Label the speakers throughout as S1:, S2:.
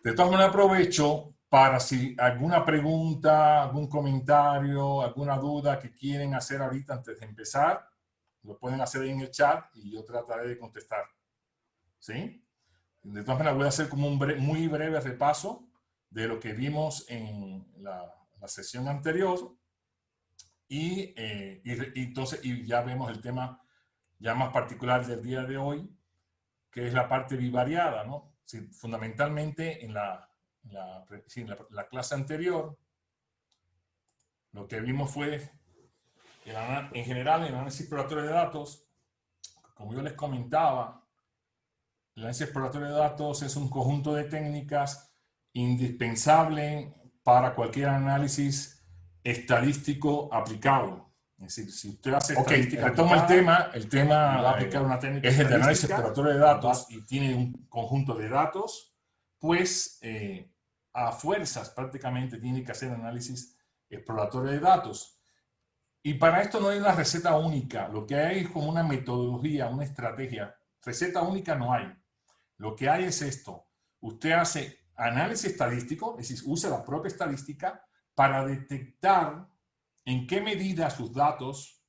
S1: De todas maneras, aprovecho para si alguna pregunta, algún comentario, alguna duda que quieren hacer ahorita antes de empezar, lo pueden hacer ahí en el chat y yo trataré de contestar. ¿Sí? De todas maneras, voy a hacer como un muy breve repaso de lo que vimos en la sesión anterior y entonces y ya vemos el tema ya más particular del día de hoy, que es la parte bivariada, ¿no? Sí, fundamentalmente en la clase anterior, lo que vimos fue, en general, el análisis exploratorio de datos, como yo les comentaba, el análisis exploratorio de datos es un conjunto de técnicas indispensable para cualquier análisis estadístico aplicado. Es decir, si usted hace estadística, retomo el tema
S2: y va a aplicar una técnica
S1: es el de análisis exploratorio de datos y tiene un conjunto de datos, pues a fuerzas prácticamente tiene que hacer análisis exploratorio de datos. Y para esto no hay una receta única, lo que hay es como una metodología, una estrategia. Receta única no hay. Lo que hay es esto. Usted hace análisis estadístico, es decir, usa la propia estadística para detectar en qué medida sus datos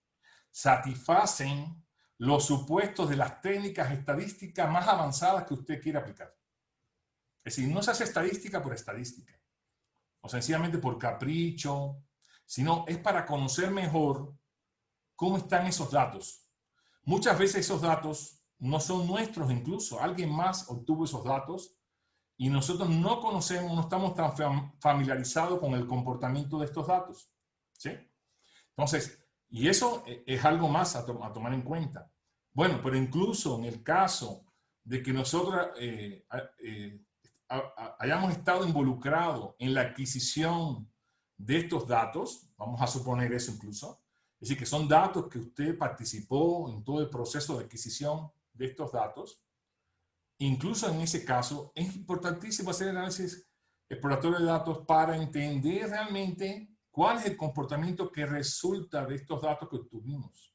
S1: satisfacen los supuestos de las técnicas estadísticas más avanzadas que usted quiere aplicar. Es decir, no se hace estadística por estadística, o sencillamente por capricho, sino es para conocer mejor cómo están esos datos. Muchas veces esos datos no son nuestros incluso, alguien más obtuvo esos datos y nosotros no conocemos, no estamos tan familiarizados con el comportamiento de estos datos. ¿Sí? Entonces, y eso es algo más a tomar en cuenta. Bueno, pero incluso en el caso de que nosotros hayamos estado involucrados en la adquisición de estos datos, vamos a suponer eso incluso, es decir, que son datos que usted participó en todo el proceso de adquisición de estos datos, incluso en ese caso es importantísimo hacer análisis exploratorio de datos para entender realmente cuál es el comportamiento que resulta de estos datos que obtuvimos.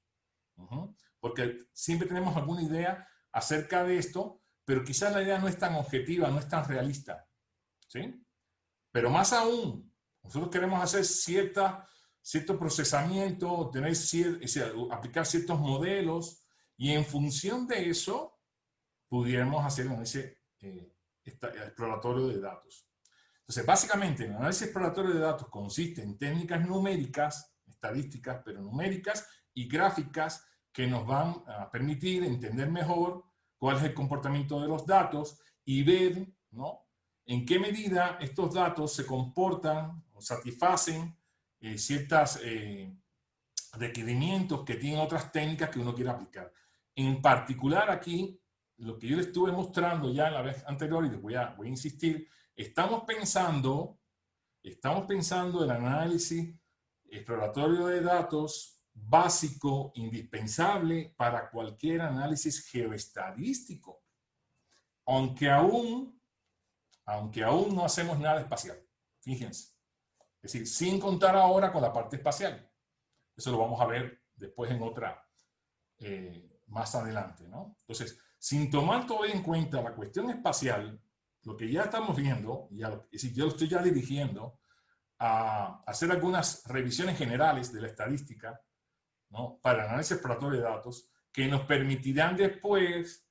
S1: Porque siempre tenemos alguna idea acerca de esto, pero quizás la idea no es tan objetiva, no es tan realista. ¿Sí? Pero más aún, nosotros queremos hacer cierto procesamiento, aplicar ciertos modelos, y en función de eso, pudiéramos hacer un análisis exploratorio de datos. Entonces, básicamente, el análisis exploratorio de datos consiste en técnicas numéricas, estadísticas, pero numéricas y gráficas que nos van a permitir entender mejor cuál es el comportamiento de los datos y ver, ¿no?, en qué medida estos datos se comportan o satisfacen ciertos requerimientos que tienen otras técnicas que uno quiere aplicar. En particular aquí, lo que yo les estuve mostrando ya la vez anterior, y les voy a insistir, estamos pensando el análisis exploratorio de datos básico, indispensable para cualquier análisis geoestadístico, aunque aún no hacemos nada espacial. Fíjense. Es decir, sin contar ahora con la parte espacial. Eso lo vamos a ver después en otra, más adelante, ¿no? Entonces, sin tomar todavía en cuenta la cuestión espacial, lo que ya estamos viendo, es decir, yo lo estoy ya dirigiendo a hacer algunas revisiones generales de la estadística, ¿no?, para el análisis exploratorio de datos, que nos permitirán después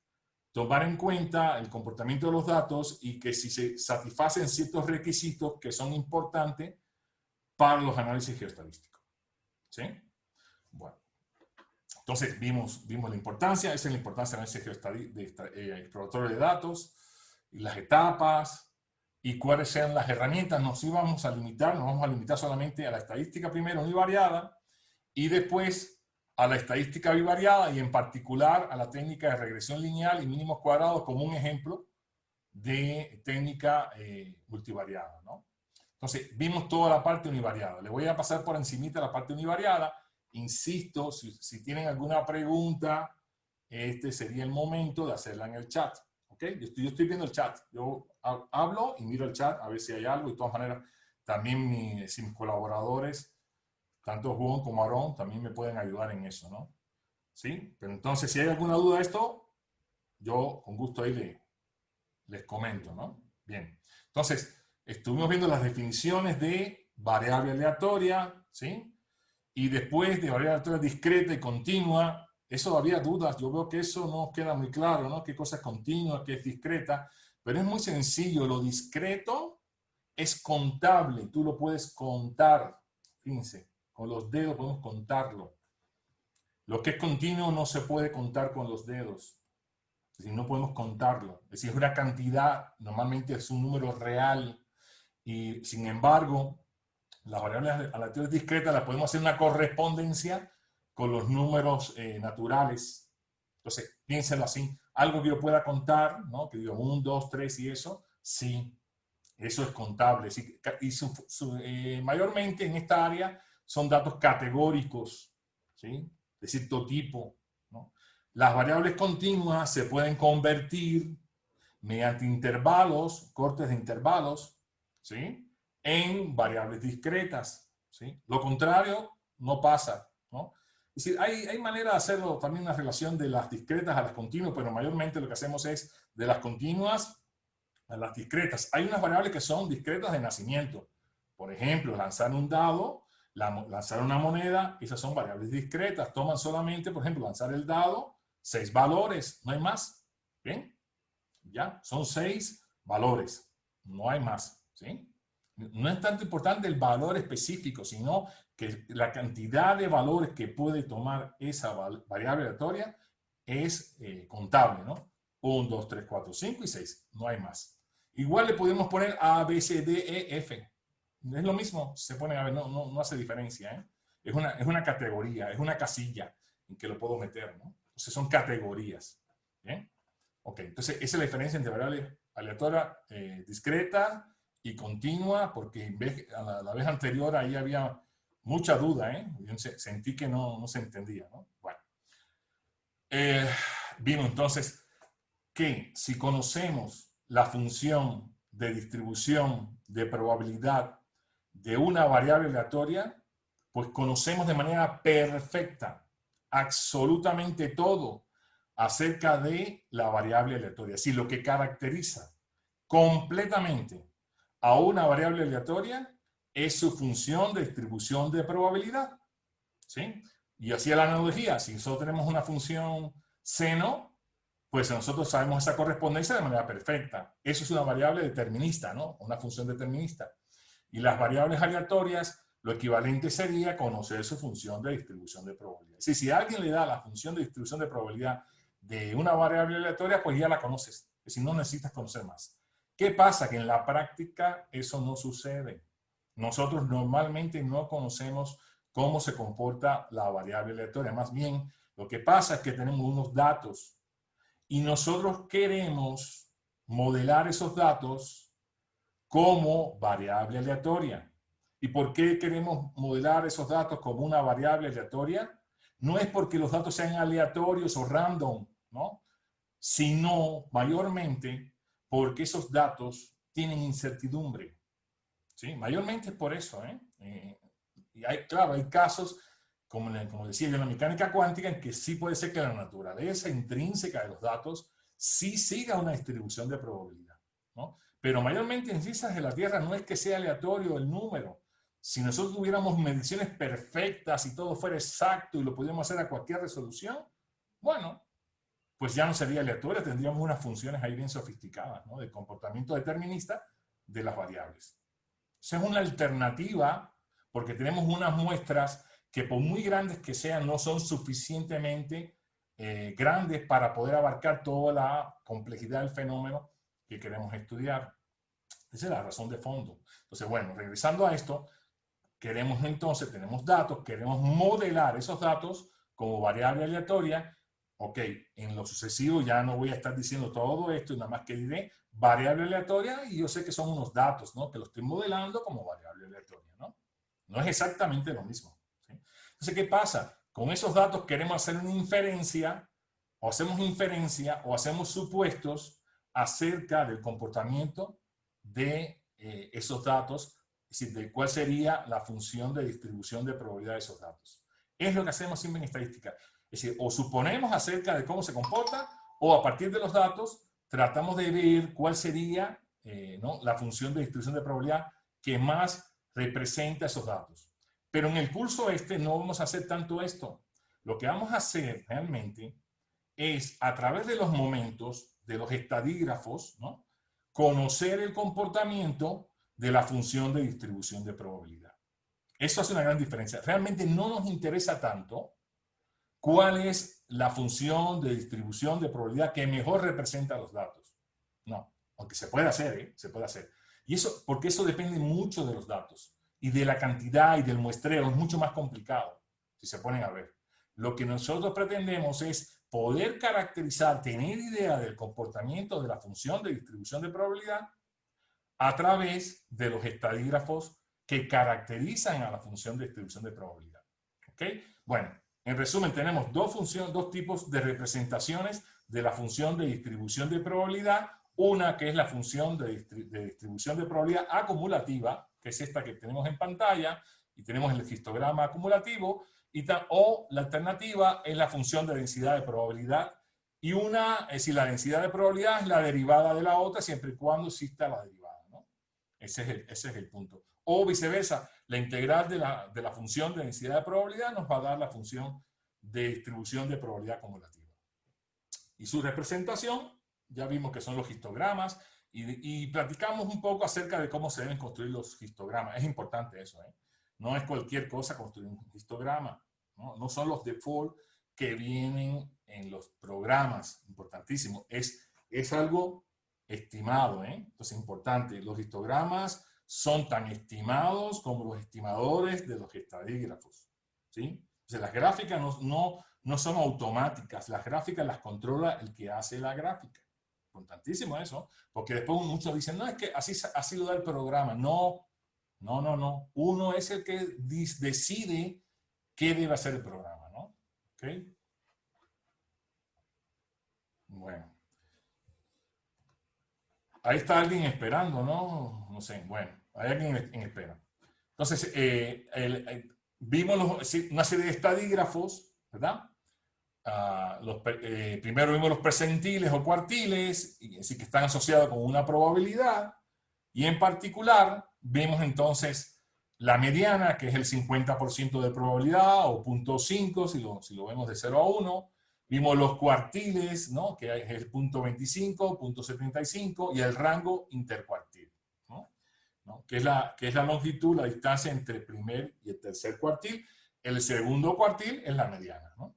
S1: tomar en cuenta el comportamiento de los datos y que si se satisfacen ciertos requisitos que son importantes para los análisis geoestadísticos. ¿Sí? Bueno. Entonces vimos la importancia, esa es la importancia del análisis exploratorio de datos, y las etapas, y cuáles sean las herramientas. Nos vamos a limitar solamente a la estadística primero univariada, y después a la estadística bivariada, y en particular a la técnica de regresión lineal y mínimos cuadrados como un ejemplo de técnica multivariada, ¿no? Entonces, vimos toda la parte univariada. Le voy a pasar por encimita la parte univariada. Insisto, si tienen alguna pregunta, este sería el momento de hacerla en el chat. ¿Ok? Yo estoy viendo el chat. Yo hablo y miro el chat a ver si hay algo. De todas maneras, también mis colaboradores, tanto Juan como Aarón, también me pueden ayudar en eso, ¿no? ¿Sí? Pero entonces, si hay alguna duda de esto, yo con gusto ahí les comento, ¿no? Bien. Entonces, estuvimos viendo las definiciones de variable aleatoria, ¿sí? Y después de variable aleatoria discreta y continua. Eso había dudas. Yo veo que eso no queda muy claro, ¿no? ¿Qué cosa es continua, qué es discreta? Pero es muy sencillo. Lo discreto es contable. Tú lo puedes contar. Fíjense, con los dedos podemos contarlo. Lo que es continuo no se puede contar con los dedos. Es decir, no podemos contarlo. Es decir, es una cantidad, normalmente es un número real. Y sin embargo, las variables aleatorias discretas las podemos hacer una correspondencia con los números naturales. Entonces, piénsenlo así. Algo que yo pueda contar, ¿no? Que digo 1, 2, 3 y eso, sí, eso es contable. Sí, y mayormente en esta área son datos categóricos, ¿sí? De cierto tipo, ¿no? Las variables continuas se pueden convertir mediante intervalos, cortes de intervalos, ¿sí? En variables discretas, ¿sí? Lo contrario no pasa, ¿no? Es decir, hay manera de hacerlo también una relación de las discretas a las continuas, pero mayormente lo que hacemos es de las continuas a las discretas. Hay unas variables que son discretas de nacimiento. Por ejemplo, lanzar un dado, lanzar una moneda, esas son variables discretas. Toman solamente, por ejemplo, lanzar el dado, 6 valores, no hay más. ¿Bien? ¿Ya? Son 6 valores, no hay más, ¿sí? No es tanto importante el valor específico, sino que la cantidad de valores que puede tomar esa variable aleatoria es contable, ¿no? 1, 2, 3, 4, 5 y 6, no hay más. Igual le podemos poner A, B, C, D, E, F. Es lo mismo, se pone, a ver, no hace diferencia, ¿eh? Es una categoría, es una casilla en que lo puedo meter, ¿no? Entonces son categorías, ¿bien? Ok, entonces esa es la diferencia entre variable aleatoria discreta y continua, porque a la vez anterior ahí había mucha duda, ¿eh? Yo sentí que no se entendía, ¿no? Bueno, vimos entonces que si conocemos la función de distribución de probabilidad de una variable aleatoria, pues conocemos de manera perfecta absolutamente todo acerca de la variable aleatoria. Si lo que caracteriza completamente a una variable aleatoria es su función de distribución de probabilidad, ¿sí? Y hacía la analogía, si nosotros tenemos una función seno, pues nosotros sabemos esa correspondencia de manera perfecta. Eso es una variable determinista, ¿no? Una función determinista. Y las variables aleatorias, lo equivalente sería conocer su función de distribución de probabilidad. Es decir, si a alguien le da la función de distribución de probabilidad de una variable aleatoria, pues ya la conoces. Es decir, no necesitas conocer más. ¿Qué pasa? Que en la práctica eso no sucede. Nosotros normalmente no conocemos cómo se comporta la variable aleatoria. Más bien, lo que pasa es que tenemos unos datos y nosotros queremos modelar esos datos como variable aleatoria. ¿Y por qué queremos modelar esos datos como una variable aleatoria? No es porque los datos sean aleatorios o random, ¿no? Sino mayormente porque esos datos tienen incertidumbre. ¿Sí? Mayormente es por eso, ¿eh? Y claro, hay casos, como decía yo, en la mecánica cuántica, en que sí puede ser que la naturaleza intrínseca de los datos sí siga una distribución de probabilidad, ¿no? Pero mayormente en ciencias de la Tierra no es que sea aleatorio el número. Si nosotros tuviéramos mediciones perfectas y todo fuera exacto y lo pudiéramos hacer a cualquier resolución, bueno, pues ya no sería aleatorio, tendríamos unas funciones ahí bien sofisticadas, ¿no? De comportamiento determinista de las variables. Esa es una alternativa porque tenemos unas muestras que por muy grandes que sean no son suficientemente grandes para poder abarcar toda la complejidad del fenómeno que queremos estudiar. Esa es la razón de fondo. Entonces, bueno, regresando a esto, tenemos datos, queremos modelar esos datos como variable aleatoria. Ok, en lo sucesivo ya no voy a estar diciendo todo esto, nada más que diré variable aleatoria y yo sé que son unos datos, ¿no? Que lo estoy modelando como variable aleatoria, ¿no? No es exactamente lo mismo, ¿sí? Entonces, ¿qué pasa? Con esos datos queremos hacer una inferencia, o hacemos supuestos acerca del comportamiento de esos datos, es decir, de cuál sería la función de distribución de probabilidad de esos datos. Es lo que hacemos siempre en estadística. Es decir, o suponemos acerca de cómo se comporta, o a partir de los datos tratamos de ver cuál sería ¿no? La función de distribución de probabilidad que más representa esos datos. Pero en el curso no vamos a hacer tanto esto. Lo que vamos a hacer realmente es, a través de los momentos, de los estadígrafos, ¿no? Conocer el comportamiento de la función de distribución de probabilidad. Eso hace una gran diferencia. Realmente no nos interesa tanto cuál es la función de distribución de probabilidad que mejor representa los datos. No, aunque se puede hacer, ¿eh? Se puede hacer. Y eso, porque eso depende mucho de los datos y de la cantidad y del muestreo. Es mucho más complicado, si se ponen a ver. Lo que nosotros pretendemos es poder caracterizar, tener idea del comportamiento de la función de distribución de probabilidad a través de los estadígrafos que caracterizan a la función de distribución de probabilidad. ¿Ok? Bueno, en resumen, tenemos dos tipos de representaciones de la función de distribución de probabilidad. Una que es la función de distribución de probabilidad acumulativa, que es esta que tenemos en pantalla, y tenemos el histograma acumulativo, o la alternativa es la función de densidad de probabilidad, y es decir, la densidad de probabilidad es la derivada de la otra siempre y cuando exista la derivada, ¿no? Ese es el punto. O viceversa, la integral de la función de densidad de probabilidad nos va a dar la función de distribución de probabilidad acumulativa. Y su representación, ya vimos que son los histogramas, y platicamos un poco acerca de cómo se deben construir los histogramas. Es importante eso, ¿eh? No es cualquier cosa construir un histograma, ¿no? No son los default que vienen en los programas, importantísimo. Es algo estimado, ¿eh? Entonces, importante. Los histogramas son tan estimados como los estimadores de los estadígrafos, ¿sí? Entonces, las gráficas no son automáticas, las gráficas las controla el que hace la gráfica. Importantísimo eso, porque después muchos dicen, no, es que así lo da el programa. No. Uno es el que decide qué debe hacer el programa, ¿no? ¿Ok? Bueno. Ahí está alguien esperando, ¿no? No sé, bueno, hay alguien en espera. Entonces, vimos una serie de estadígrafos, ¿verdad? Primero vimos los percentiles o cuartiles, así que están asociados con una probabilidad, y en particular vemos entonces la mediana, que es el 50% de probabilidad, o 0.5 si lo vemos de 0 a 1. Vimos los cuartiles, ¿no? Que es el 0.25, 0.75, y el rango intercuartil, ¿no? Que es la longitud, la distancia entre el primer y el tercer cuartil. El segundo cuartil es la mediana, ¿no?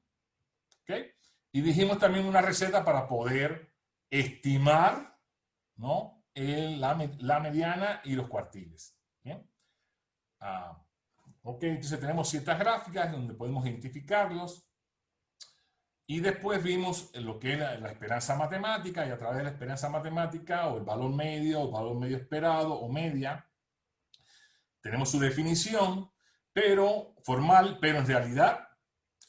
S1: ¿Okay? Y dijimos también una receta para poder estimar, ¿no? La mediana y los cuartiles. ¿Bien? Ok, entonces tenemos ciertas gráficas donde podemos identificarlos. Y después vimos lo que es la esperanza matemática, y a través de la esperanza matemática, o el valor medio esperado, o media, tenemos su definición, pero formal, pero en realidad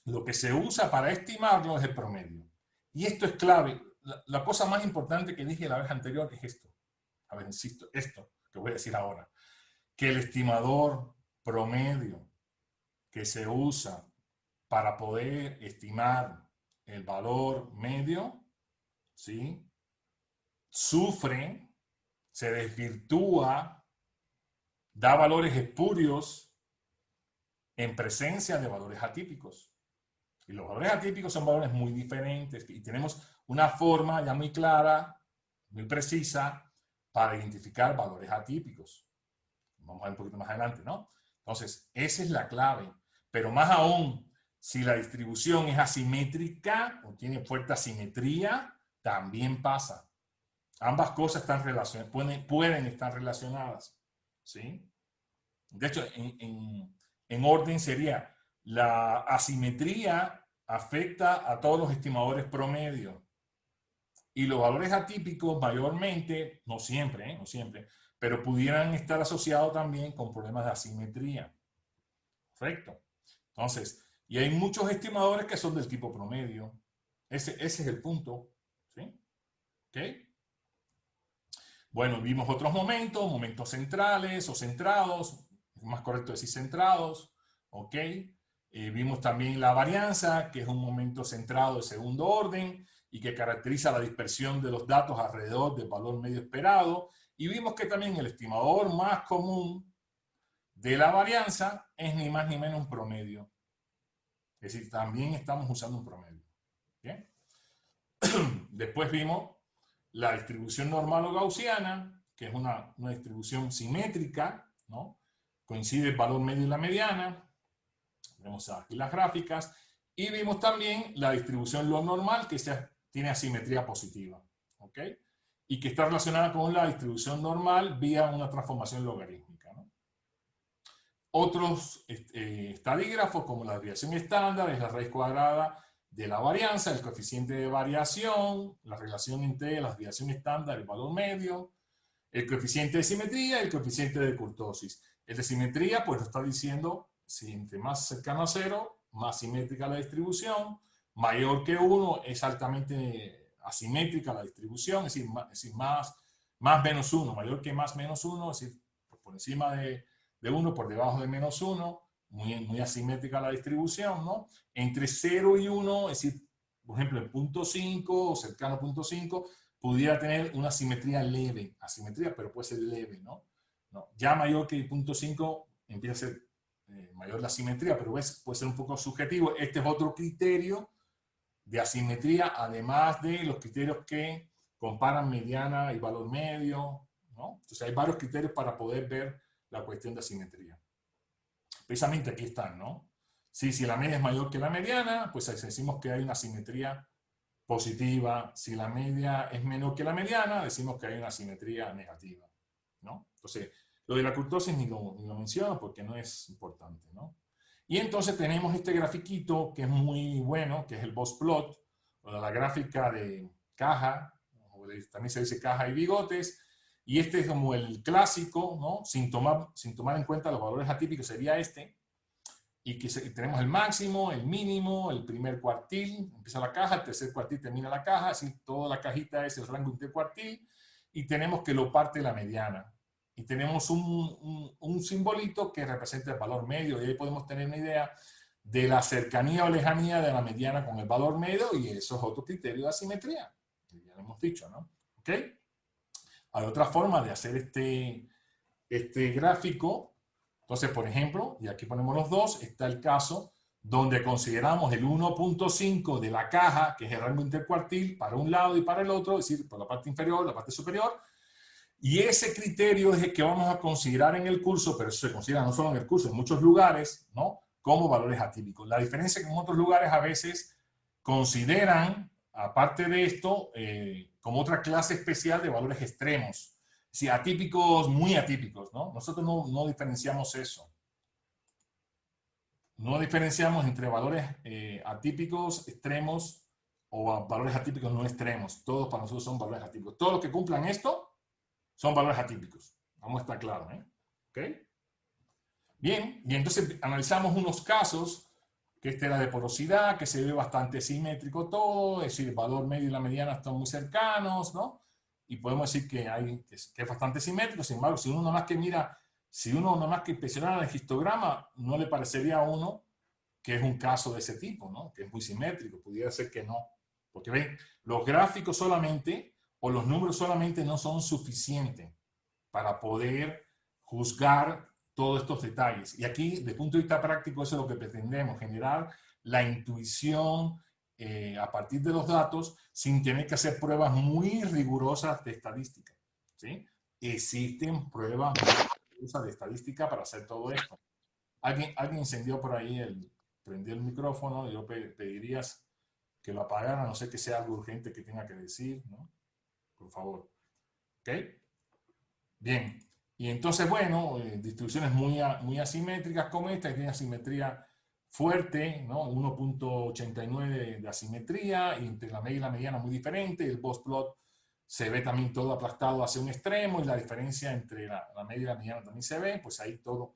S1: lo que se usa para estimarlo es el promedio. Y esto es clave. La cosa más importante que dije la vez anterior es esto. A ver, insisto, esto que voy a decir ahora. Que el estimador promedio que se usa para poder estimar el valor medio, ¿sí? Sufre, se desvirtúa, da valores espurios en presencia de valores atípicos. Y los valores atípicos son valores muy diferentes y tenemos una forma ya muy clara, muy precisa para identificar valores atípicos. Vamos a ver un poquito más adelante, ¿no? Entonces, esa es la clave. Pero más aún, si la distribución es asimétrica o tiene fuerte asimetría, también pasa. Ambas cosas están pueden estar relacionadas, ¿sí? De hecho, en orden sería, la asimetría afecta a todos los estimadores promedio. Y los valores atípicos mayormente, no siempre, no siempre, pero pudieran estar asociados también con problemas de asimetría. Correcto. Entonces, y hay muchos estimadores que son del tipo promedio. Ese es el punto. ¿Sí? ¿Ok? Bueno, vimos otros momentos centrales o centrados, es más correcto decir centrados. ¿Ok? Vimos también la varianza, que es un momento centrado de segundo orden y que caracteriza la dispersión de los datos alrededor del valor medio esperado. Y vimos que también el estimador más común de la varianza es ni más ni menos un promedio. Es decir, también estamos usando un promedio. ¿Bien? Después vimos la distribución normal o gaussiana, que es una distribución simétrica, ¿no? Coincide el valor medio y la mediana. Vemos aquí las gráficas. Y vimos también la distribución log normal, que tiene asimetría positiva. ¿Ok? Y que está relacionada con la distribución normal vía una transformación logarítmica, ¿no? Otros estadígrafos, como la desviación estándar, es la raíz cuadrada de la varianza, el coeficiente de variación, la relación entre la desviación estándar y el valor medio, el coeficiente de simetría y el coeficiente de kurtosis. El de simetría, pues lo está diciendo, si entre más cercano a cero, más simétrica la distribución, mayor que 1 es altamente asimétrica la distribución, es decir, más menos 1, mayor que más menos 1, es decir, por encima de 1, por debajo de menos 1, muy asimétrica la distribución, ¿no? Entre 0 y 1, es decir, por ejemplo, en punto 5 o cercano a punto 5, pudiera tener una simetría leve, asimetría, pero puede ser leve, ¿no? Ya mayor que punto 5 empieza a ser mayor la simetría, pero puede ser un poco subjetivo. Este es otro criterio de asimetría, además de los criterios que comparan mediana y valor medio, ¿no? Entonces hay varios criterios para poder ver la cuestión de asimetría. Precisamente aquí están, ¿no? Si la media es mayor que la mediana, pues decimos que hay una asimetría positiva. Si la media es menor que la mediana, decimos que hay una asimetría negativa, ¿no? Entonces, lo de la kurtosis ni lo menciono porque no es importante, ¿no? Y entonces tenemos este grafiquito que es muy bueno, que es el box plot, o la gráfica de caja, o también se dice caja y bigotes, y este es como el clásico, ¿no? Sin tomar en cuenta los valores atípicos sería este, y que tenemos el máximo, el mínimo, el primer cuartil, empieza la caja, el tercer cuartil termina la caja, así toda la cajita es el rango intercuartil, y tenemos que lo parte la mediana. Y tenemos un simbolito que representa el valor medio, y ahí podemos tener una idea de la cercanía o lejanía de la mediana con el valor medio, y eso es otro criterio de asimetría, ya lo hemos dicho, ¿no? ¿Ok? Hay otra forma de hacer este gráfico. Entonces, por ejemplo, y aquí ponemos los dos, está el caso donde consideramos el 1.5 de la caja, que es el rango intercuartil, para un lado y para el otro, es decir, por la parte inferior, la parte superior, y ese criterio es el que vamos a considerar en el curso, pero eso se considera no solo en el curso, en muchos lugares, ¿no? Como valores atípicos. La diferencia es que en otros lugares a veces consideran, aparte de esto, como otra clase especial de valores extremos. Sí, atípicos, muy atípicos, ¿no? Nosotros no diferenciamos eso. No diferenciamos entre valores atípicos extremos o valores atípicos no extremos. Todos para nosotros son valores atípicos. Todos los que cumplan esto son valores atípicos. Vamos a estar claros, ¿eh? ¿Ok? Bien, y entonces analizamos unos casos, que este era de porosidad, que se ve bastante simétrico todo, es decir, el valor medio y la mediana están muy cercanos, ¿no? Y podemos decir que es bastante simétrico. Sin embargo, si uno nada más que inspeccionara el histograma, no le parecería a uno que es un caso de ese tipo, ¿no? Que es muy simétrico. Pudiera ser que no. Porque ven, los gráficos solamente o los números solamente no son suficientes para poder juzgar todos estos detalles. Y aquí, desde el punto de vista práctico, eso es lo que pretendemos, generar la intuición a partir de los datos sin tener que hacer pruebas muy rigurosas de estadística, ¿sí? Existen pruebas muy rigurosas de estadística para hacer todo esto. Alguien encendió por ahí, prendió el micrófono, yo pedirías que lo apagara, no sé que sea algo urgente que tenga que decir, ¿no? Por favor. ¿Ok? Bien. Y entonces, bueno, distribuciones muy asimétricas como esta, que tiene asimetría fuerte, ¿no? 1.89 de asimetría, y entre la media y la mediana muy diferente. El box plot se ve también todo aplastado hacia un extremo, y la diferencia entre la media y la mediana también se ve, pues ahí todo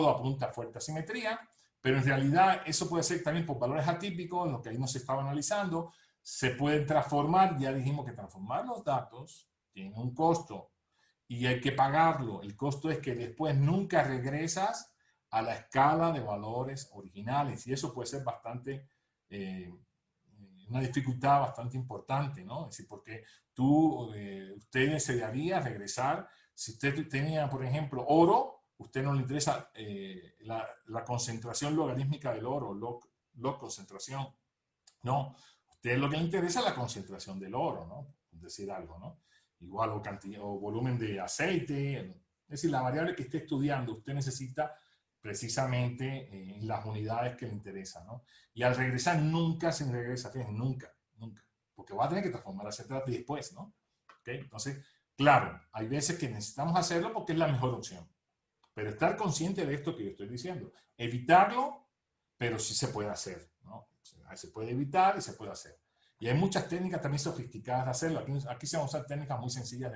S1: apunta a fuerte asimetría, pero en realidad eso puede ser también por valores atípicos, en lo que ahí nos estaba analizando, se pueden transformar, ya dijimos que transformar los datos tiene un costo, y hay que pagarlo. El costo es que después nunca regresas a la escala de valores originales, y eso puede ser una dificultad bastante importante, ¿no? Es decir, porque ustedes desearían regresar Si usted tenía, por ejemplo, oro, a usted no le interesa la concentración logarítmica del oro, log concentración. No, a usted lo que le interesa es la concentración del oro, ¿no? Es decir, algo, ¿no? Igual o, cantidad, o volumen de aceite. Es decir, la variable que esté estudiando, usted necesita precisamente las unidades que le interesan, ¿no? Y al regresar, nunca se regresa, fíjense, nunca, nunca. Porque va a tener que transformar hacia atrás después, ¿no? ¿Okay? Entonces, claro, hay veces que necesitamos hacerlo porque es la mejor opción. Pero estar consciente de esto que yo estoy diciendo. Evitarlo, pero sí se puede hacer, ¿no? Se puede evitar y se puede hacer. Y hay muchas técnicas también sofisticadas de hacerlo. Aquí se van a usar técnicas muy sencillas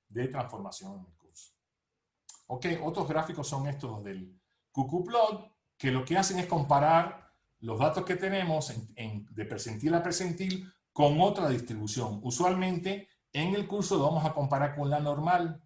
S1: de transformación en el curso. Ok, otros gráficos son estos del QQplot, que lo que hacen es comparar los datos que tenemos de percentil a percentil con otra distribución. Usualmente en el curso lo vamos a comparar con la normal,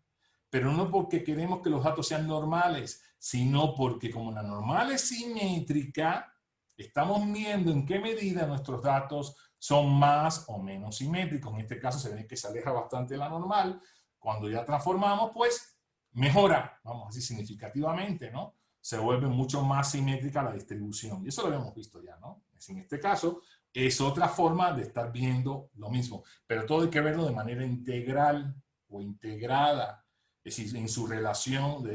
S1: pero no porque queremos que los datos sean normales, sino porque como la normal es simétrica, estamos viendo en qué medida nuestros datos son más o menos simétricos. En este caso se ve que se aleja bastante de la normal. Cuando ya transformamos, pues mejora, vamos a decir, significativamente, ¿no? Se vuelve mucho más simétrica la distribución. Y eso lo habíamos visto ya, ¿no? En este caso, es otra forma de estar viendo lo mismo. Pero todo hay que verlo de manera integral o integrada, es decir, en su relación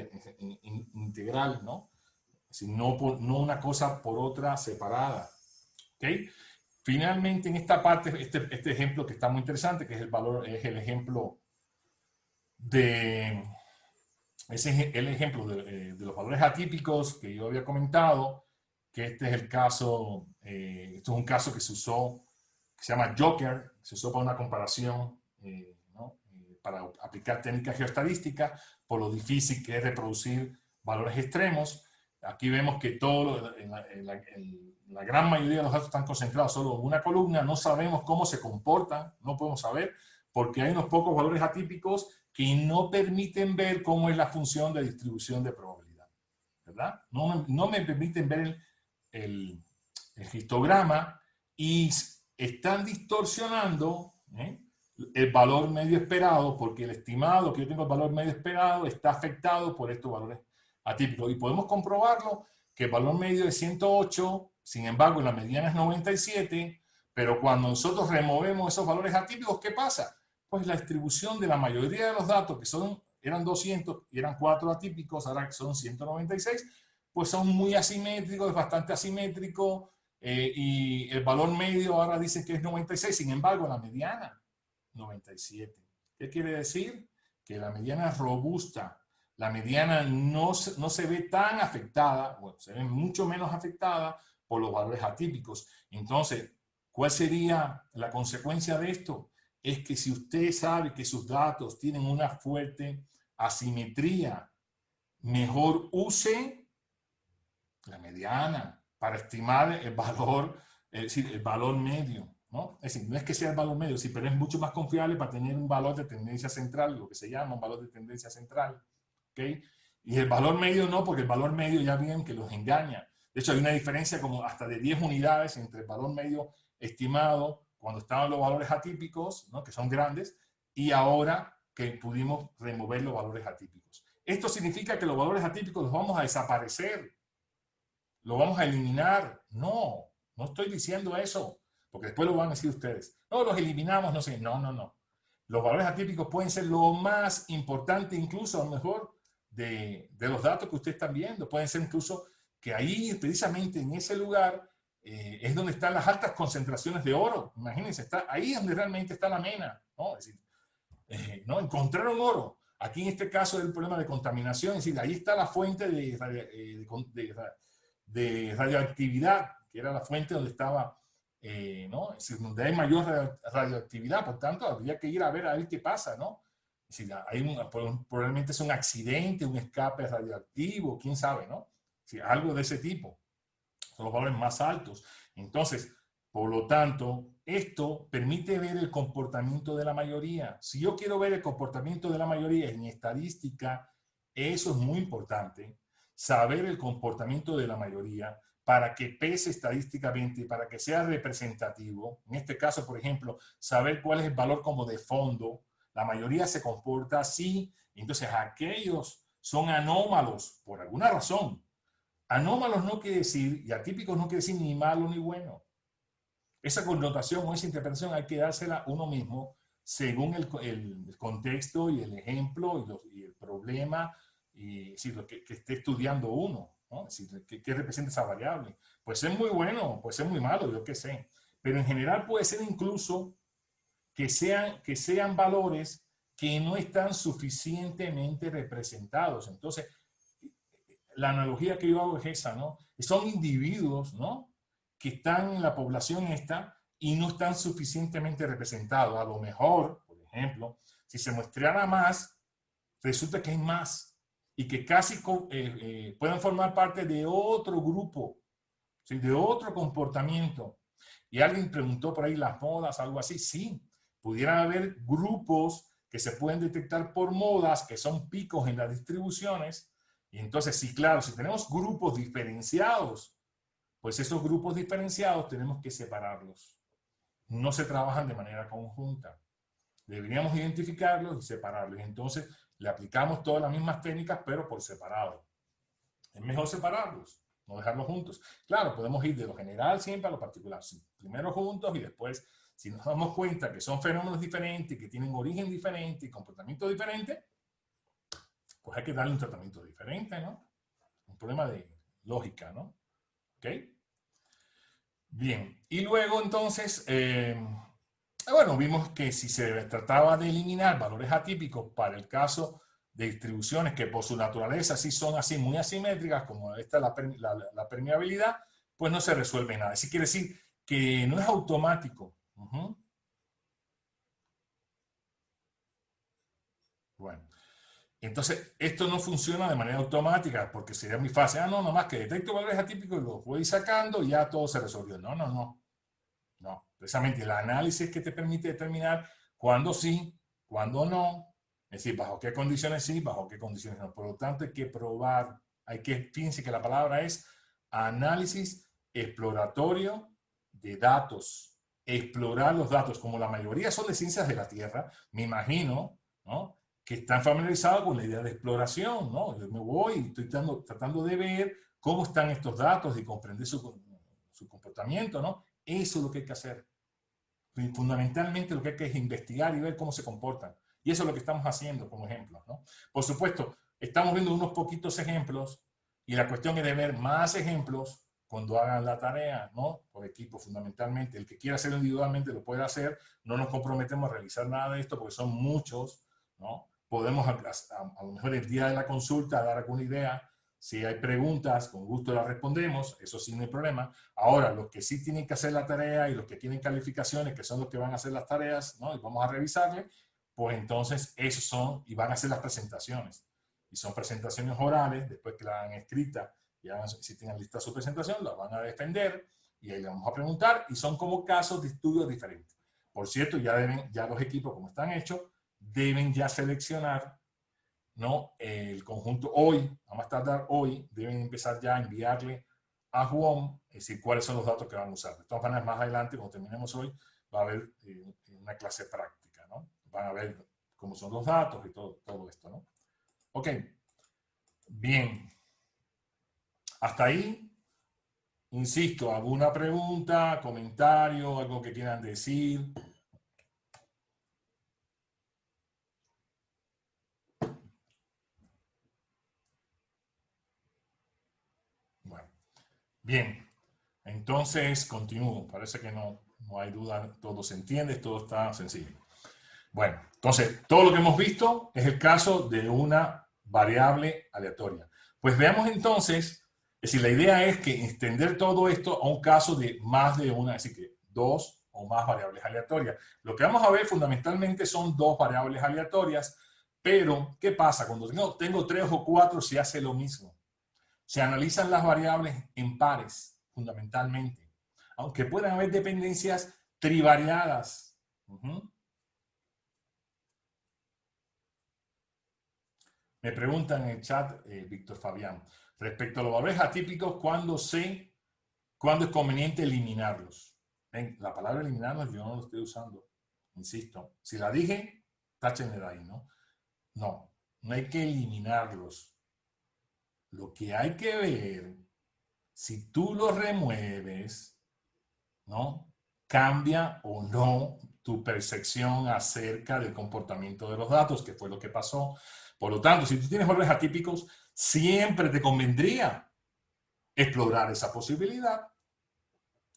S1: integral, ¿no? Es decir, no una cosa por otra separada. ¿Ok? Finalmente, en esta parte, este ejemplo que está muy interesante, que es el ejemplo de... Ese es el ejemplo de los valores atípicos que yo había comentado, que este es el caso, esto es un caso que se usó, que se llama Joker, se usó para una comparación, ¿no? Para aplicar técnicas geoestadísticas, por lo difícil que es reproducir valores extremos. Aquí vemos que en la gran mayoría de los datos están concentrados solo en una columna, no sabemos cómo se comportan, no podemos saber, porque hay unos pocos valores atípicos que no permiten ver cómo es la función de distribución de probabilidad, ¿verdad? No me permiten ver el histograma y están distorsionando el valor medio esperado porque el estimado que yo tengo, el valor medio esperado, está afectado por estos valores atípicos. Y podemos comprobarlo que el valor medio es 108, sin embargo la mediana es 97, pero cuando nosotros removemos esos valores atípicos, ¿qué pasa? Pues la distribución de la mayoría de los datos, que eran 200 y eran 4 atípicos, ahora son 196, pues son muy asimétricos, es bastante asimétrico, y el valor medio ahora dice que es 96, sin embargo la mediana 97. ¿Qué quiere decir? Que la mediana es robusta, la mediana no se ve tan afectada, bueno, se ve mucho menos afectada por los valores atípicos. Entonces, ¿cuál sería la consecuencia de esto? Es que si usted sabe que sus datos tienen una fuerte asimetría, mejor use la mediana para estimar el valor, es decir, el valor medio, ¿no? Es decir, no es que sea el valor medio, sí, pero es mucho más confiable para tener un valor de tendencia central, lo que se llama un valor de tendencia central, ¿ok? Y el valor medio no, porque el valor medio ya bien que los engaña. De hecho, hay una diferencia como hasta de 10 unidades entre el valor medio estimado cuando estaban los valores atípicos, ¿no? Que son grandes, y ahora que pudimos remover los valores atípicos. Esto significa que los valores atípicos los vamos a desaparecer, los vamos a eliminar. No, no estoy diciendo eso, porque después lo van a decir ustedes. No, los eliminamos, no sé. No, no, no. Los valores atípicos pueden ser lo más importante, incluso a lo mejor, de los datos que ustedes están viendo. Pueden ser incluso que ahí, precisamente en ese lugar, es donde están las altas concentraciones de oro. Imagínense, ahí es donde realmente está la mena, ¿no? Es decir, ¿no? Encontraron oro. Aquí en este caso es el problema de contaminación, es decir, ahí está la fuente de radioactividad, que era la fuente donde estaba, ¿no? Es decir, donde hay mayor radioactividad, por tanto, habría que ir a ver qué pasa, ¿no? Es decir, probablemente es un accidente, un escape radioactivo, quién sabe, ¿no? Es decir, algo de ese tipo. Son los valores más altos. Entonces, por lo tanto, esto permite ver el comportamiento de la mayoría. Si yo quiero ver el comportamiento de la mayoría en estadística, eso es muy importante. Saber el comportamiento de la mayoría para que pese estadísticamente, para que sea representativo. En este caso, por ejemplo, saber cuál es el valor como de fondo. La mayoría se comporta así Entonces, aquellos son anómalos por alguna razón. Anómalos no quiere decir, y atípicos no quiere decir ni malo ni bueno. Esa connotación o esa interpretación hay que dársela uno mismo según el contexto y el ejemplo y el problema y decir, lo que esté estudiando uno, ¿no? Es decir, ¿qué representa esa variable? Puede ser muy bueno, puede ser muy malo, yo qué sé. Pero en general puede ser incluso que sean valores que no están suficientemente representados. Entonces, la analogía que yo hago es esa, ¿no? Son individuos, ¿no? Que están en la población esta y no están suficientemente representados. A lo mejor, por ejemplo, si se mostrara más, resulta que hay más y que casi puedan formar parte de otro grupo, ¿sí? De otro comportamiento. Y alguien preguntó por ahí las modas, algo así. Sí, pudieran haber grupos que se pueden detectar por modas, que son picos en las distribuciones. Y entonces, sí, claro, si tenemos grupos diferenciados, pues esos grupos diferenciados tenemos que separarlos. No se trabajan de manera conjunta. Deberíamos identificarlos y separarlos. Y entonces le aplicamos todas las mismas técnicas, pero por separado. Es mejor separarlos, no dejarlos juntos. Claro, podemos ir de lo general siempre a lo particular. Sí, primero juntos y después, si nos damos cuenta que son fenómenos diferentes, que tienen origen diferente y comportamiento diferente, pues hay que darle un tratamiento diferente, ¿no? Un problema de lógica, ¿no? ¿Ok? Bien, y luego entonces, bueno, vimos que si se trataba de eliminar valores atípicos para el caso de distribuciones que por su naturaleza sí son así muy asimétricas, como esta la permeabilidad, pues no se resuelve nada. Eso quiere decir que no es automático. Bueno, entonces esto no funciona de manera automática porque sería muy fácil. No, nomás que detecto valores atípicos y los voy sacando y ya todo se resolvió. No, no, no. No, precisamente el análisis que te permite determinar cuándo sí, cuándo no, es decir, bajo qué condiciones sí, bajo qué condiciones no. Por lo tanto, hay que probar, fíjense que la palabra es análisis exploratorio de datos. Explorar los datos, como la mayoría son de ciencias de la Tierra, me imagino, ¿no? Que están familiarizados con la idea de exploración, ¿no? Yo me voy y estoy tratando de ver cómo están estos datos y comprender su comportamiento, ¿no? Eso es lo que hay que hacer. Fundamentalmente lo que hay que es investigar y ver cómo se comportan. Y eso es lo que estamos haciendo como ejemplos, ¿no? Por supuesto, estamos viendo unos poquitos ejemplos y la cuestión es de ver más ejemplos cuando hagan la tarea, ¿no? Por equipo, fundamentalmente. El que quiera hacerlo individualmente lo puede hacer. No nos comprometemos a realizar nada de esto porque son muchos, ¿no? Podemos a lo mejor el día de la consulta dar alguna idea. Si hay preguntas, con gusto las respondemos, eso sí no hay problema. Ahora, los que sí tienen que hacer la tarea y los que tienen calificaciones, que son los que van a hacer las tareas, ¿no? Y vamos a revisarle, pues entonces esos son, y van a hacer las presentaciones. Y son presentaciones orales, después que la hagan escrita, si tienen lista su presentación, la van a defender y ahí le vamos a preguntar, y son como casos de estudios diferentes. Por cierto, ya los equipos, como están hechos, deben ya seleccionar, ¿no? El conjunto hoy, a más tardar hoy, deben empezar ya a enviarle a Juan, es decir, cuáles son los datos que van a usar. De todas maneras, más adelante, cuando terminemos hoy, va a haber una clase práctica, ¿no? Van a ver cómo son los datos y todo esto, ¿no? Ok, bien. Hasta ahí, insisto, ¿alguna pregunta, comentario, algo que quieran decir? Bueno, bien. Entonces, continúo. Parece que no hay duda, todo se entiende, todo está sencillo. Bueno, entonces, todo lo que hemos visto es el caso de una variable aleatoria. Pues veamos entonces, es decir, la idea es que extender todo esto a un caso de más de una, es decir, que dos o más variables aleatorias. Lo que vamos a ver fundamentalmente son dos variables aleatorias, pero ¿qué pasa? Cuando tengo tres o cuatro se hace lo mismo. Se analizan las variables en pares, fundamentalmente, aunque puedan haber dependencias trivariadas. Me preguntan en el chat, Víctor Fabián, respecto a los valores atípicos, ¿cuándo es conveniente eliminarlos? ¿Ven? La palabra eliminarlos yo no lo estoy usando, insisto. Si la dije, táchenle de ahí, ¿no? No. no hay que eliminarlos. Lo que hay que ver, si tú los remueves, ¿no? Cambia o no tu percepción acerca del comportamiento de los datos, que fue lo que pasó. Por lo tanto, si tú tienes valores atípicos, siempre te convendría explorar esa posibilidad,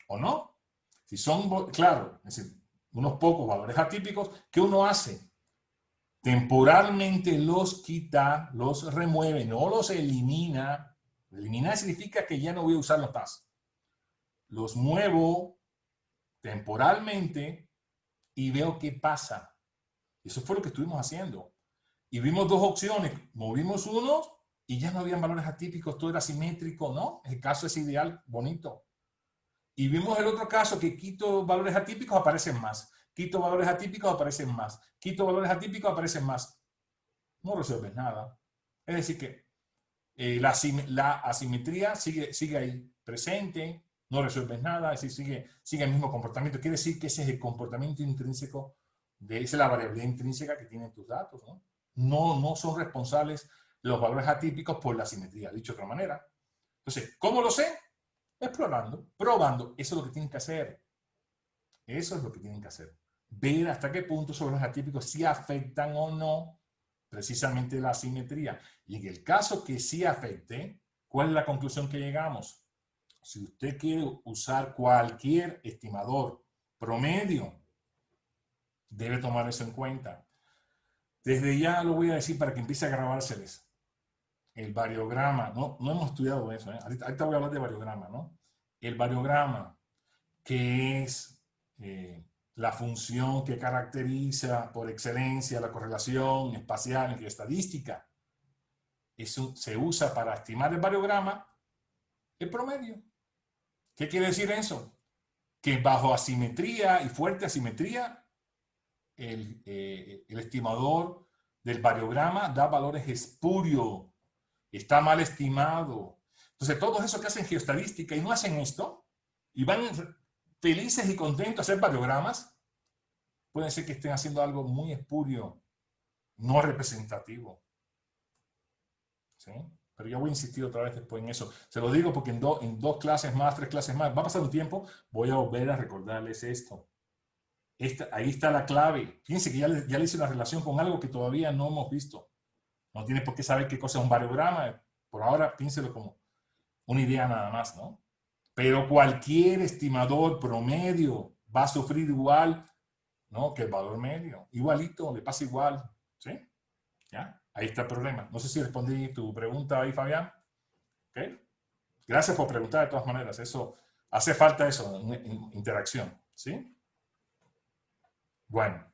S1: ¿o no? Si son, claro, es decir, unos pocos valores atípicos, ¿qué uno hace? Temporalmente los quita, los remueve, no los elimina. Eliminar significa que ya no voy a usarlos más. Los muevo temporalmente y veo qué pasa. Eso fue lo que estuvimos haciendo. Y vimos dos opciones. Movimos unos y ya no habían valores atípicos, todo era simétrico, ¿no? El caso es ideal, bonito. Y vimos el otro caso que quito valores atípicos, aparecen más. Quito valores atípicos, aparecen más. Quito valores atípicos, aparecen más. No resuelves nada. Es decir que la asimetría sigue ahí, presente, no resuelves nada, es decir, sigue el mismo comportamiento. Quiere decir que ese es el comportamiento intrínseco, esa es la variabilidad intrínseca que tienen tus datos, ¿no? No son responsables los valores atípicos por la asimetría, dicho de otra manera. Entonces, ¿cómo lo sé? Explorando, probando. Eso es lo que tienen que hacer. Eso es lo que tienen que hacer. Ver hasta qué punto esos valores atípicos sí afectan o no precisamente la asimetría. Y en el caso que sí afecte, ¿cuál es la conclusión que llegamos? Si usted quiere usar cualquier estimador promedio, debe tomar eso en cuenta. Desde ya lo voy a decir para que empiece a grabárseles. El variograma, no hemos estudiado eso, ¿eh? Ahorita voy a hablar de variograma, ¿no? El variograma, que es la función que caracteriza por excelencia la correlación espacial y estadística. Eso se usa para estimar el variograma, el promedio. ¿Qué quiere decir eso? Que bajo asimetría y fuerte asimetría, el estimador del variograma da valores espurios, está mal estimado. Entonces, todos esos que hacen geoestadística y no hacen esto, y van felices y contentos a hacer variogramas, pueden ser que estén haciendo algo muy espurio, no representativo. ¿Sí? Pero ya voy a insistir otra vez después en eso. Se lo digo porque en dos clases más, 3 clases más, va a pasar un tiempo, voy a volver a recordarles esto. Ahí está la clave. Fíjense que ya le hice una relación con algo que todavía no hemos visto. No tiene por qué saber qué cosa es un variograma. Por ahora, piénselo como una idea nada más, ¿no? Pero cualquier estimador promedio va a sufrir igual, ¿no? Que el valor medio. Igualito, le pasa igual, ¿sí? ¿Ya? Ahí está el problema. No sé si respondí tu pregunta ahí, Fabián. ¿Ok? Gracias por preguntar de todas maneras. Eso, hace falta eso, interacción, ¿sí? Bueno,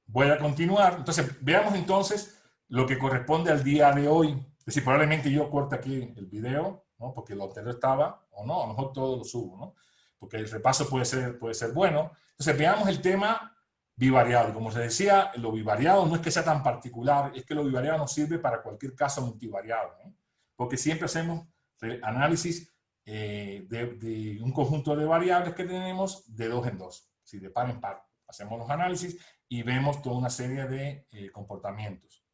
S1: voy a continuar. Entonces, veamos entonces lo que corresponde al día de hoy. Es decir, probablemente yo corte aquí el video, ¿no? Porque lo anterior estaba, o no, a lo mejor todo lo subo, ¿no? Porque el repaso puede ser bueno. Entonces, veamos el tema bivariado. Como se decía, lo bivariado no es que sea tan particular, es que lo bivariado nos sirve para cualquier caso multivariado, ¿no? Porque siempre hacemos análisis de un conjunto de variables que tenemos de 2 en 2, si de par en par. Hacemos los análisis y vemos toda una serie de comportamientos.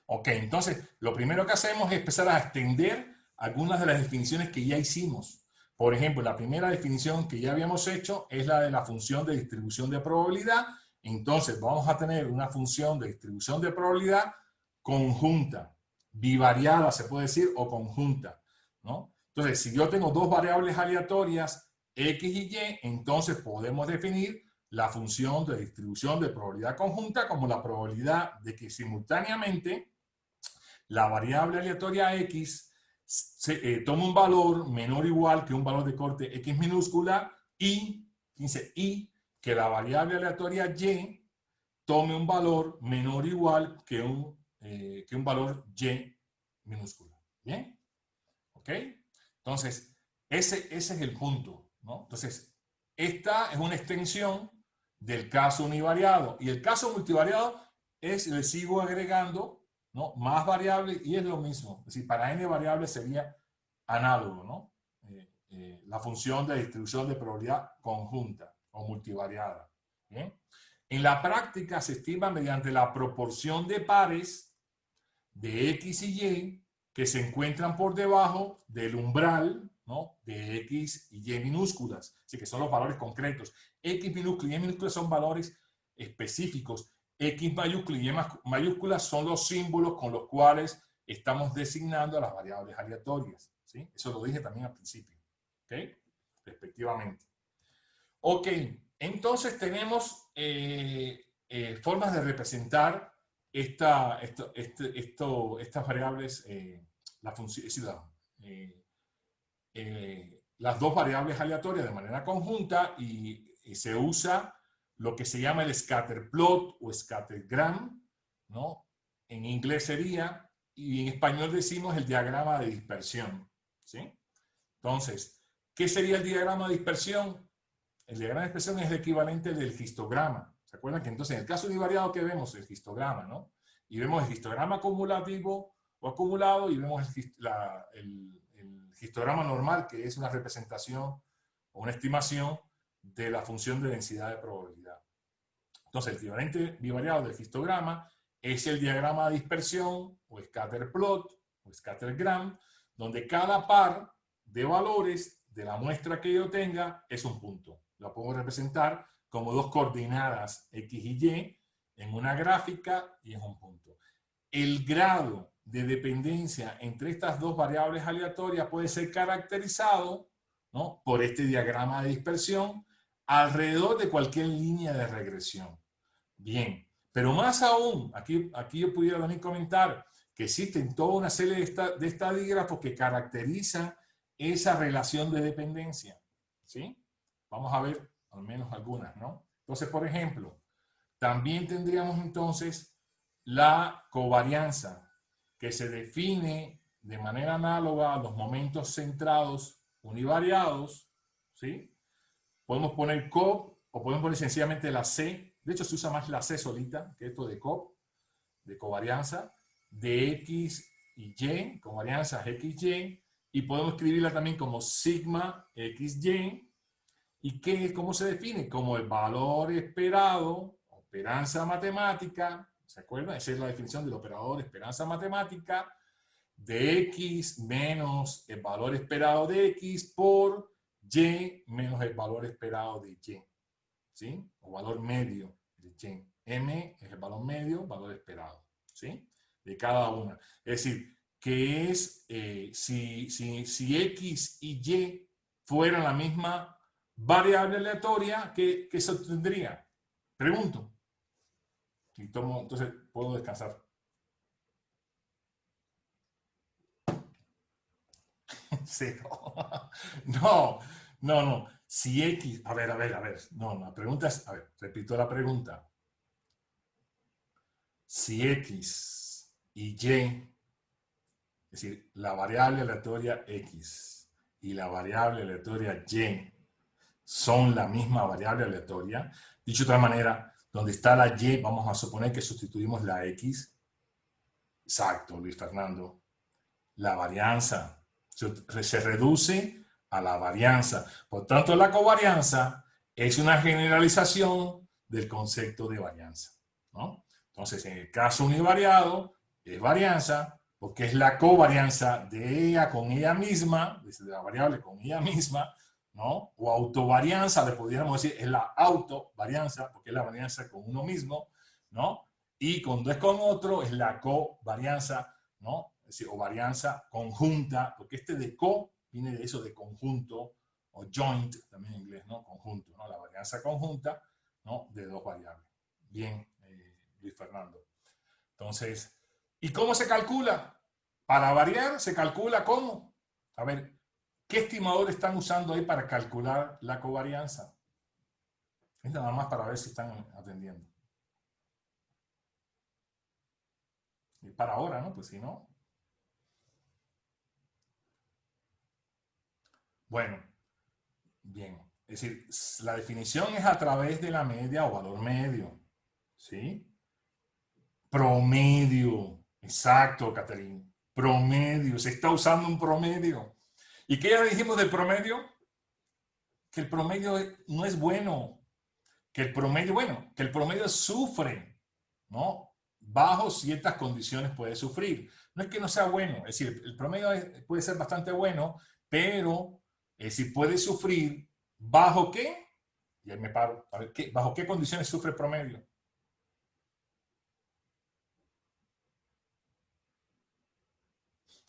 S1: Ok, entonces lo primero que hacemos es empezar a extender algunas de las definiciones que ya hicimos. Por ejemplo, la primera definición que ya habíamos hecho es la de la función de distribución de probabilidad. Entonces vamos a tener una función de distribución de probabilidad conjunta, bivariada se puede decir, o conjunta, ¿no? Entonces, si yo tengo dos variables aleatorias, X y Y, entonces podemos definir la función de distribución de probabilidad conjunta como la probabilidad de que simultáneamente la variable aleatoria X toma un valor menor o igual que un valor de corte X minúscula y, fíjense, y que la variable aleatoria Y tome un valor menor o igual que un valor Y minúscula. ¿Bien? ¿Ok? Entonces, ese es el punto, ¿no? Entonces, esta es una extensión del caso univariado. Y el caso multivariado le sigo agregando, ¿no? Más variables y es lo mismo. Es decir, para n variables sería análogo, ¿no? La función de distribución de probabilidad conjunta o multivariada. ¿Bien? En la práctica se estima mediante la proporción de pares, de X y Y que se encuentran por debajo del umbral, ¿no?, de X y Y minúsculas. Así que son los valores concretos. X minúscula y Y minúscula son valores específicos. X mayúscula y Y mayúscula son los símbolos con los cuales estamos designando a las variables aleatorias, ¿sí? Eso lo dije también al principio, ¿ok? Respectivamente. Ok, entonces tenemos formas de representar estas variables, las dos variables aleatorias de manera conjunta, y se usa lo que se llama el scatterplot o scattergram, ¿no? En inglés sería, y en español decimos el diagrama de dispersión, ¿sí? Entonces, ¿qué sería el diagrama de dispersión? El diagrama de dispersión es el equivalente del histograma. ¿Se acuerdan que entonces en el caso univariado que vemos el histograma, ¿no? Y vemos el histograma acumulativo o acumulado, y vemos el histograma normal, que es una representación o una estimación de la función de densidad de probabilidad. Entonces, el equivalente bivariado del histograma es el diagrama de dispersión o scatterplot o scattergram, donde cada par de valores de la muestra que yo tenga es un punto. La puedo representar como dos coordenadas X y Y en una gráfica y en un punto. El grado de dependencia entre estas dos variables aleatorias puede ser caracterizado, ¿no?, por este diagrama de dispersión alrededor de cualquier línea de regresión. Bien, pero más aún, aquí yo pudiera también comentar que existen toda una serie de estadígrafos que caracterizan esa relación de dependencia, ¿sí? Vamos a ver al menos algunas, ¿no? Entonces, por ejemplo, también tendríamos entonces la covarianza, que se define de manera análoga a los momentos centrados univariados, ¿sí? Podemos poner COP o podemos poner sencillamente la C. De hecho, se usa más la C solita que esto de COP, de covarianza, de X y Y, covarianza XY, y podemos escribirla también como sigma XY. ¿Y cómo se define? Como el valor esperado, esperanza matemática, ¿se acuerdan? Esa es la definición del operador esperanza matemática, de X menos el valor esperado de X por Y menos el valor esperado de Y, ¿sí? O valor medio de Y. M es el valor medio, valor esperado, ¿sí? De cada una. Es decir, que es, si X y Y fueran la misma variable aleatoria, ¿qué se obtendría? Pregunto. Y tomo, entonces puedo descansar. Cero. No, no, no. Si X, a ver. No, la pregunta es, a ver, repito la pregunta. Si X y Y, es decir, la variable aleatoria X y la variable aleatoria Y son la misma variable aleatoria, dicho de otra manera, donde está la Y, vamos a suponer que sustituimos la X. Exacto, Luis Fernando. La varianza se reduce a la varianza. Por tanto, la covarianza es una generalización del concepto de varianza, ¿no? Entonces, en el caso univariado, es varianza, porque es la covarianza de ella con ella misma, de la variable con ella misma, ¿no? O autovarianza, le podríamos decir, es la autovarianza, porque es la varianza con uno mismo, ¿no? Y cuando es con otro, es la covarianza, ¿no? Es decir, o varianza conjunta, porque este de co viene de eso de conjunto, o joint, también en inglés, ¿no? Conjunto, ¿no? La varianza conjunta, ¿no?, de dos variables. Bien, Luis Fernando. Entonces, ¿y cómo se calcula? Para variar, se calcula ¿cómo? A ver, ¿qué estimador están usando ahí para calcular la covarianza? Es nada más para ver si están atendiendo. Y para ahora, ¿no? Pues si no. Bueno, bien. Es decir, la definición es a través de la media o valor medio. ¿Sí? Promedio. Exacto, Caterina. Promedio. Se está usando un promedio. ¿Y qué ya dijimos del promedio? Que el promedio no es bueno. Que el promedio, bueno, que el promedio sufre, ¿no?, bajo ciertas condiciones puede sufrir. No es que no sea bueno, es decir, el promedio puede ser bastante bueno, pero si puede sufrir, ¿bajo qué? Y ahí me paro. A ver, ¿bajo qué condiciones sufre el promedio?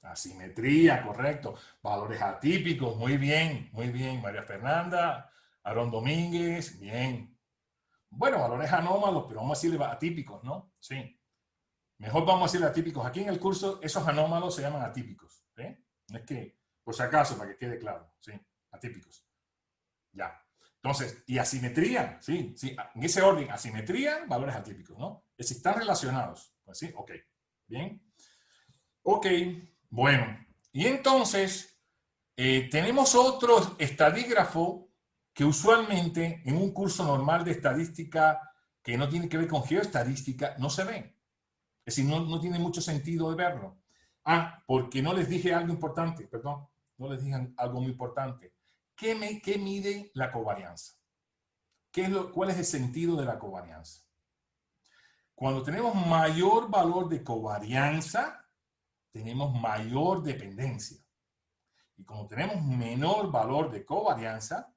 S1: Asimetría, correcto. Valores atípicos, muy bien, María Fernanda, Aarón Domínguez, bien. Bueno, valores anómalos, pero vamos a decirle atípicos, ¿no? Sí. Mejor vamos a decirle atípicos. Aquí en el curso, esos anómalos se llaman atípicos. ¿Eh? No es que, por si acaso, para que quede claro, ¿sí? Atípicos. Ya. Entonces, y asimetría, sí, sí, en ese orden, asimetría, valores atípicos, ¿no? Es decir, están relacionados. Pues sí, ok. Bien. Ok, bueno. Y entonces, tenemos otro estadígrafo que usualmente en un curso normal de estadística que no tiene que ver con geoestadística no se ve. Es decir, no tiene mucho sentido de verlo. Ah, porque no les dije algo importante, perdón, no les dije algo muy importante. ¿Qué mide la covarianza? ¿Cuál es el sentido de la covarianza? Cuando tenemos mayor valor de covarianza, tenemos mayor dependencia. Y como tenemos menor valor de covarianza,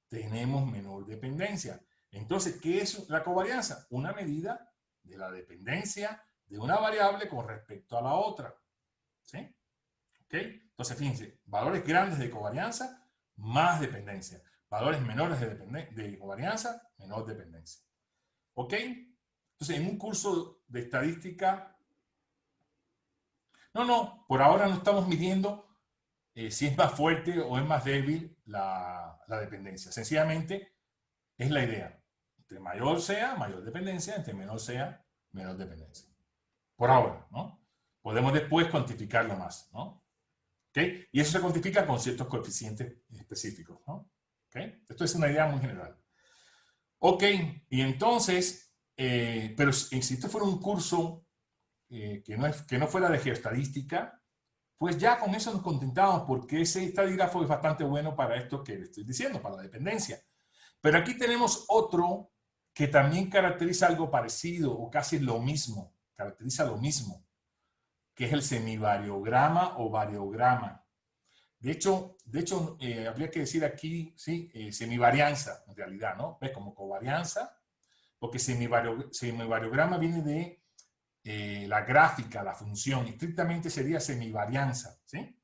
S1: tenemos menor dependencia. Entonces, ¿qué es la covarianza? Una medida de la dependencia de una variable con respecto a la otra. ¿Sí? ¿Ok? Entonces, fíjense, valores grandes de covarianza, más dependencia. Valores menores de covarianza, menor dependencia. ¿Ok? Entonces, en un curso de estadística, no, por ahora no estamos midiendo si es más fuerte o es más débil la dependencia. Sencillamente es la idea. Entre mayor sea, mayor dependencia, entre menor sea, menor dependencia. Por ahora, ¿no? Podemos después cuantificarlo más, ¿no? ¿Okay? Y eso se cuantifica con ciertos coeficientes específicos, ¿no? ¿Okay? Esto es una idea muy general. Ok, y entonces, pero si esto fuera un curso que no fuera de geoestadística, pues ya con eso nos contentamos porque ese estadígrafo es bastante bueno para esto que le estoy diciendo, para la dependencia. Pero aquí tenemos otro que también caracteriza algo parecido o casi lo mismo, caracteriza lo mismo, que es el semivariograma o variograma. De hecho habría que decir aquí, sí, semivarianza, en realidad, ¿no? ¿Ves? Como covarianza, porque semivariograma viene de la gráfica, la función, estrictamente sería semivarianza, ¿sí?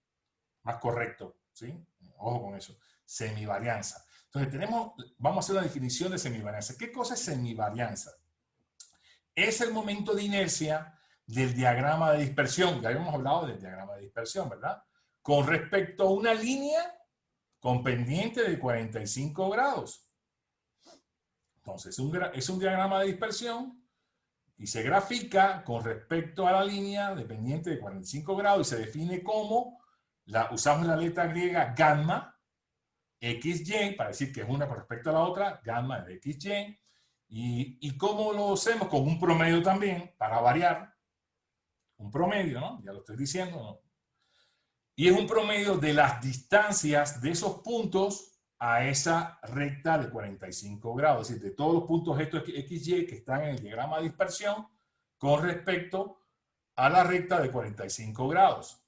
S1: Más correcto, ¿sí? Ojo con eso, semivarianza. Entonces vamos a hacer una definición de semivarianza. ¿Qué cosa es semivarianza? Es el momento de inercia del diagrama de dispersión. Ya habíamos hablado del diagrama de dispersión, ¿verdad? Con respecto a una línea con pendiente de 45 grados. Entonces, es un diagrama de dispersión y se grafica con respecto a la línea de pendiente de 45 grados y se define como, usamos la letra griega gamma, XY, para decir que es una con respecto a la otra, gamma de XY. ¿Y cómo lo hacemos? Con un promedio también, para variar. Un promedio, ¿no? Ya lo estoy diciendo, ¿no? Y es un promedio de las distancias de esos puntos a esa recta de 45 grados. Es decir, de todos los puntos estos XY que están en el diagrama de dispersión con respecto a la recta de 45 grados.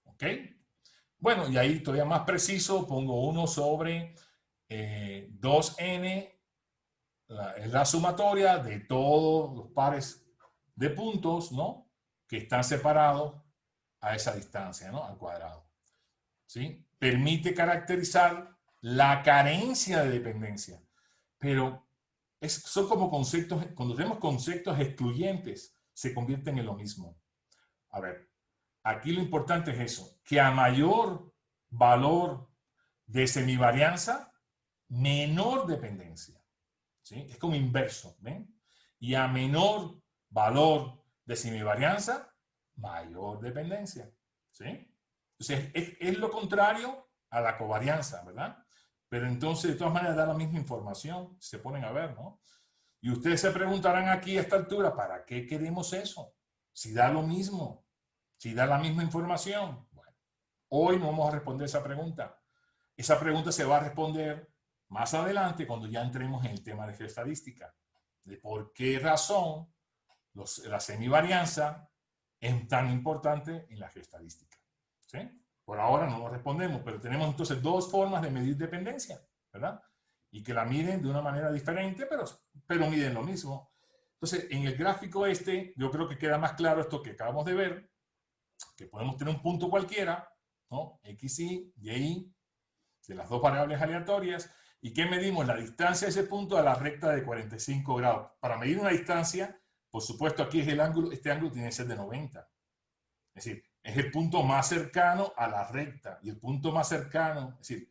S1: ¿Ok? Bueno, y ahí todavía más preciso, pongo 1 sobre 2n, es la sumatoria de todos los pares de puntos, ¿no? Que están separados a esa distancia, ¿no? Al cuadrado. ¿Sí? Permite caracterizar la carencia de dependencia. Pero son como conceptos, cuando tenemos conceptos excluyentes, se convierten en lo mismo. A ver, aquí lo importante es eso, que a mayor valor de semivarianza, menor dependencia. ¿Sí? Es como inverso, ¿ven? Y a menor valor de semivarianza, mayor dependencia. ¿Sí? Entonces, es lo contrario a la covarianza, ¿verdad? Pero entonces, de todas maneras, da la misma información, se ponen a ver, ¿no? Y ustedes se preguntarán aquí a esta altura, ¿para qué queremos eso? Si da lo mismo, si da la misma información. Bueno, hoy no vamos a responder esa pregunta. Esa pregunta se va a responder más adelante cuando ya entremos en el tema de geoestadística. de por qué razón la semivarianza es tan importante en la geoestadística. ¿Sí? Por ahora no nos respondemos, pero tenemos entonces dos formas de medir dependencia, ¿verdad? Y que la miden de una manera diferente, pero miden lo mismo. Entonces, en el gráfico yo creo que queda más claro esto que acabamos de ver, que podemos tener un punto cualquiera, ¿no? XY, Y, de las dos variables aleatorias. ¿Y qué medimos? La distancia de ese punto a la recta de 45 grados. Para medir una distancia, por supuesto, aquí es el ángulo, este ángulo tiene que ser de 90. Es decir, es el punto más cercano a la recta. Y el punto más cercano, es decir,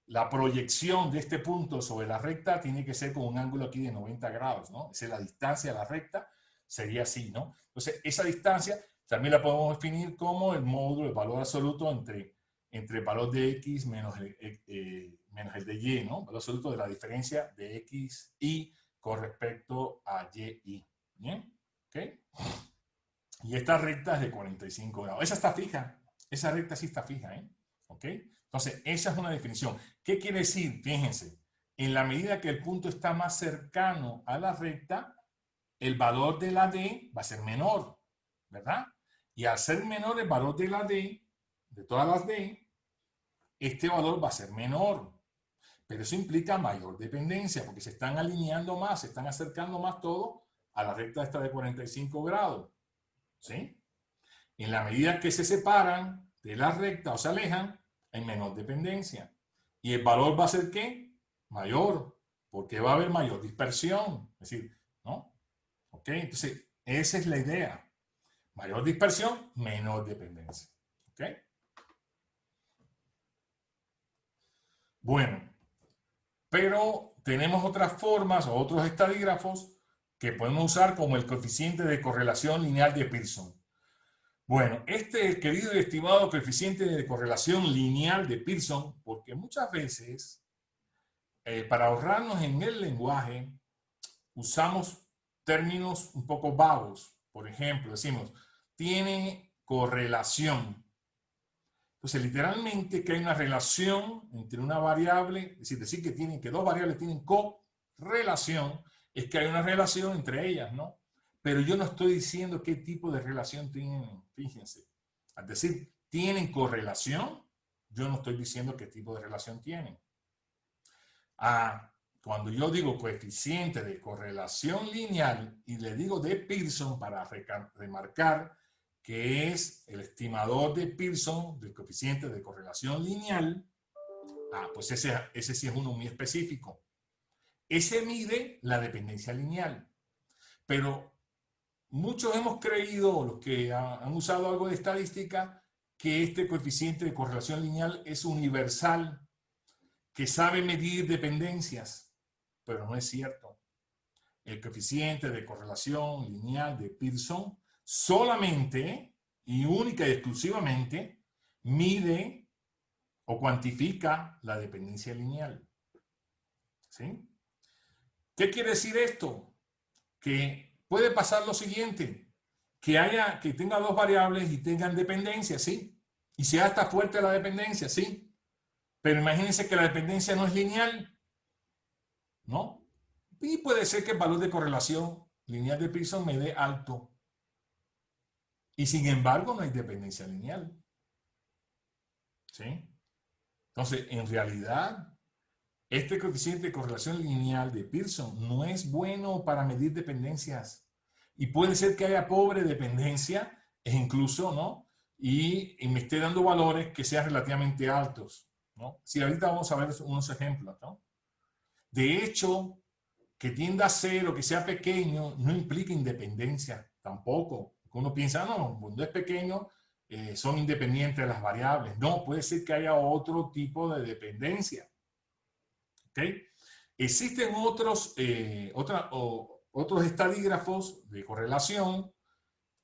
S1: la proyección de este punto sobre la recta tiene que ser con un ángulo aquí de 90 grados, ¿no? Es decir, la distancia a la recta sería así, ¿no? Entonces, esa distancia también la podemos definir como el módulo, el valor absoluto entre el valor de x menos el de y, ¿no? El valor absoluto de la diferencia de x y con respecto a y. ¿Bien? ¿Ok? Y esta recta es de 45 grados. Esa está fija. Esa recta sí está fija, ¿eh? ¿Ok? Entonces, esa es una definición. ¿Qué quiere decir? Fíjense, en la medida que el punto está más cercano a la recta, el valor de la D va a ser menor, ¿verdad? Y al ser menor el valor de la D, de todas las D, este valor va a ser menor. Pero eso implica mayor dependencia, porque se están alineando más, se están acercando más todo a la recta esta de 45 grados. ¿Sí? En la medida que se separan de la recta o se alejan, hay menor dependencia. ¿Y el valor va a ser qué? Mayor, porque va a haber mayor dispersión. Es decir, ¿no? ¿Ok? Entonces, esa es la idea. Mayor dispersión, menor dependencia. ¿Ok? Bueno, pero tenemos otras formas o otros estadígrafos que podemos usar como el coeficiente de correlación lineal de Pearson. Bueno, este querido y estimado coeficiente de correlación lineal de Pearson, porque muchas veces, para ahorrarnos en el lenguaje, usamos términos un poco vagos. Por ejemplo, decimos, tiene correlación. Entonces, literalmente que hay una relación entre una variable, es decir que dos variables tienen correlación, es que hay una relación entre ellas, ¿no? Pero yo no estoy diciendo qué tipo de relación tienen, fíjense. Al decir, tienen correlación, yo no estoy diciendo qué tipo de relación tienen. Cuando yo digo coeficiente de correlación lineal y le digo de Pearson para remarcar que es el estimador de Pearson del coeficiente de correlación lineal, pues ese sí es uno muy específico. Ese mide la dependencia lineal. Pero muchos hemos creído, los que han usado algo de estadística, que este coeficiente de correlación lineal es universal, que sabe medir dependencias, pero no es cierto. El coeficiente de correlación lineal de Pearson solamente y única y exclusivamente mide o cuantifica la dependencia lineal. ¿Sí? ¿Qué quiere decir esto? Que puede pasar lo siguiente, que tenga dos variables y tengan dependencia, ¿sí? Y sea hasta fuerte la dependencia, ¿sí? Pero imagínense que la dependencia no es lineal, ¿no? Y puede ser que el valor de correlación lineal de Pearson me dé alto. Y sin embargo no hay dependencia lineal. ¿Sí? Entonces, en realidad, este coeficiente de correlación lineal de Pearson no es bueno para medir dependencias. Y puede ser que haya pobre dependencia, e incluso, ¿no? Y me esté dando valores que sean relativamente altos, ¿no? Sí, ahorita vamos a ver unos ejemplos, ¿no? De hecho, que tienda a cero, que sea pequeño, no implica independencia tampoco. Uno piensa, no, cuando es pequeño, son independientes de las variables. No, puede ser que haya otro tipo de dependencia. ¿Ok? Existen otros estadígrafos de correlación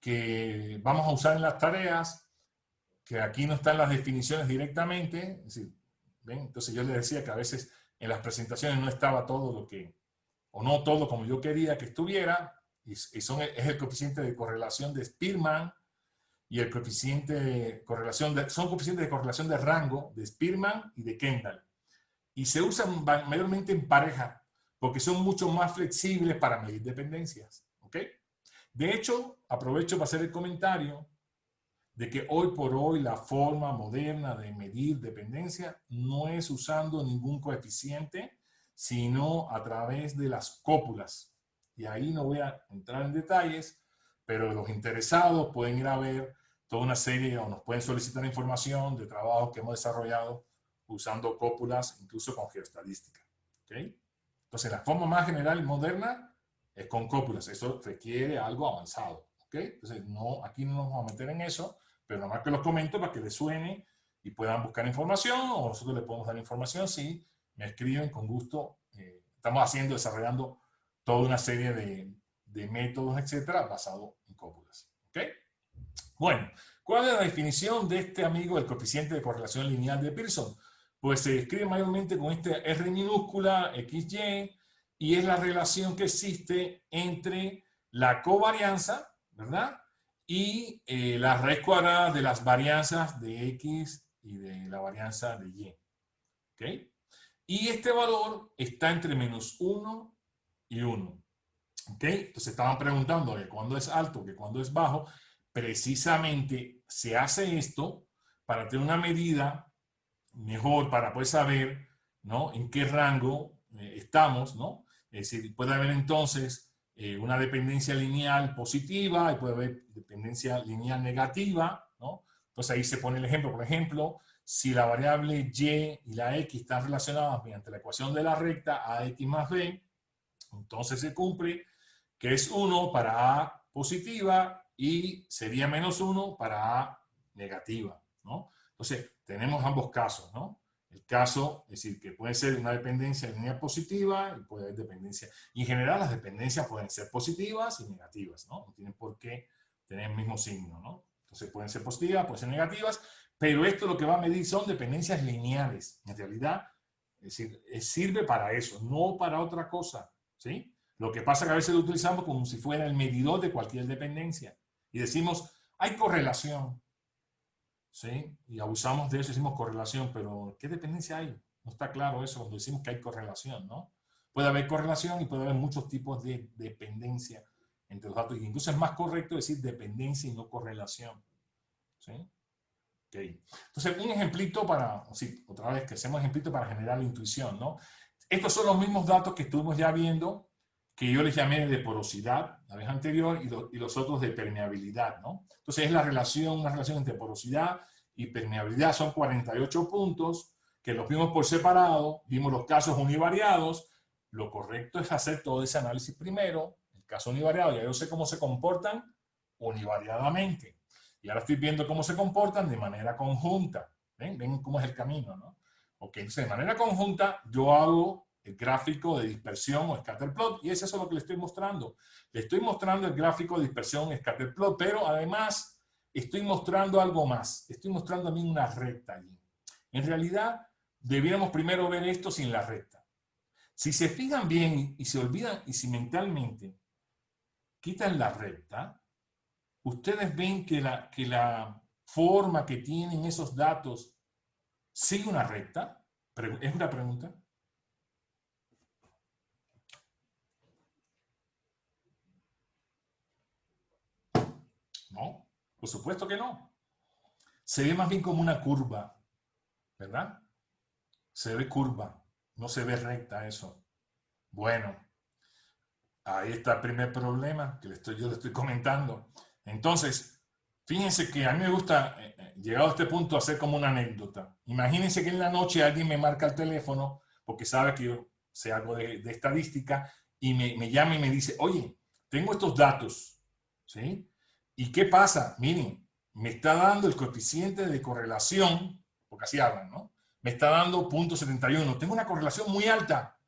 S1: que vamos a usar en las tareas, que aquí no están las definiciones directamente. Es decir, ¿ven? Entonces yo les decía que a veces en las presentaciones no estaba todo lo que, o no todo como yo quería que estuviera, es el coeficiente de correlación de Spearman y el coeficiente de correlación son coeficientes de correlación de rango de Spearman y de Kendall. y se usan mayormente en pareja porque son mucho más flexibles para medir dependencias. ¿Ok? De hecho, aprovecho para hacer el comentario de que hoy por hoy la forma moderna de medir dependencia no es usando ningún coeficiente, sino a través de las cópulas. Y ahí no voy a entrar en detalles, pero los interesados pueden ir a ver toda una serie o nos pueden solicitar información de trabajos que hemos desarrollado usando cópulas, incluso con geoestadística. ¿Okay? Entonces, la forma más general y moderna es con cópulas. Eso requiere algo avanzado. ¿Okay? Entonces, no, aquí no nos vamos a meter en eso, pero nomás que los comento para que les suene y puedan buscar información, o nosotros les podemos dar información si me escriben con gusto. Estamos desarrollando toda una serie de métodos, etcétera, basados en cópulas. ¿Ok? Bueno, ¿cuál es la definición de este amigo del coeficiente de correlación lineal de Pearson? Pues se describe mayormente con este R minúscula, XY, y es la relación que existe entre la covarianza, ¿verdad? Y la raíz cuadrada de las varianzas de X y de la varianza de Y. ¿Ok? Y este valor está entre menos 1 y 1. ¿Ok? Entonces estaban preguntando que cuando es alto, que cuando es bajo. Precisamente se hace esto para tener una medida mejor, para poder saber, ¿no?, en qué rango estamos, ¿no? Es decir, puede haber entonces una dependencia lineal positiva y puede haber dependencia lineal negativa, ¿no? Entonces ahí se pone el ejemplo. Por ejemplo, si la variable y y la x están relacionadas mediante la ecuación de la recta ax más b, entonces se cumple que es 1 para a positiva y sería menos 1 para a negativa, ¿no? Entonces, tenemos ambos casos, ¿no? El caso, es decir, que puede ser una dependencia lineal positiva y puede haber dependencia. Y en general las dependencias pueden ser positivas y negativas, ¿no? No tienen por qué tener el mismo signo, ¿no? Entonces pueden ser positivas, pueden ser negativas, pero esto lo que va a medir son dependencias lineales. En realidad, es decir, sirve para eso, no para otra cosa, ¿sí? Lo que pasa es que a veces lo utilizamos como si fuera el medidor de cualquier dependencia. Y decimos, hay correlación, ¿sí? Y abusamos de eso, decimos correlación, pero ¿qué dependencia hay? No está claro eso cuando decimos que hay correlación, ¿no? Puede haber correlación y puede haber muchos tipos de dependencia entre los datos. Y incluso es más correcto decir dependencia y no correlación, ¿sí? Okay. Entonces, un ejemplito para, sí, otra vez que hacemos ejemplito para generar la intuición, ¿no? Estos son los mismos datos que estuvimos ya viendo, que yo les llamé de porosidad la vez anterior y los otros de permeabilidad, ¿no? Entonces es la relación, una relación entre porosidad y permeabilidad, son 48 puntos, que los vimos por separado, vimos los casos univariados. Lo correcto es hacer todo ese análisis primero, el caso univariado, ya yo sé cómo se comportan univariadamente. Y ahora estoy viendo cómo se comportan de manera conjunta. ¿Ven? ¿Ven cómo es el camino, no? Ok, entonces de manera conjunta yo hago el gráfico de dispersión o scatter plot, y eso es lo que le estoy mostrando. Le estoy mostrando el gráfico de dispersión o scatter plot, pero además estoy mostrando algo más. Estoy mostrando a mí una recta allí. En realidad, debiéramos primero ver esto sin la recta. Si se fijan bien y se olvidan, y si mentalmente quitan la recta, ustedes ven que la forma que tienen esos datos sigue una recta. ¿Es una pregunta? No, por supuesto que no. Se ve más bien como una curva, ¿verdad? Se ve curva, no se ve recta eso. Bueno, ahí está el primer problema que yo le estoy comentando. Entonces, fíjense que a mí me gusta, llegado a este punto, hacer como una anécdota. Imagínense que en la noche alguien me marca el teléfono porque sabe que yo sé algo de estadística y me llama y me dice, oye, tengo estos datos, ¿sí? ¿Y qué pasa? Miren, me está dando el coeficiente de correlación, porque así hablan, ¿no? Me está dando 0.71. Tengo una correlación muy alta.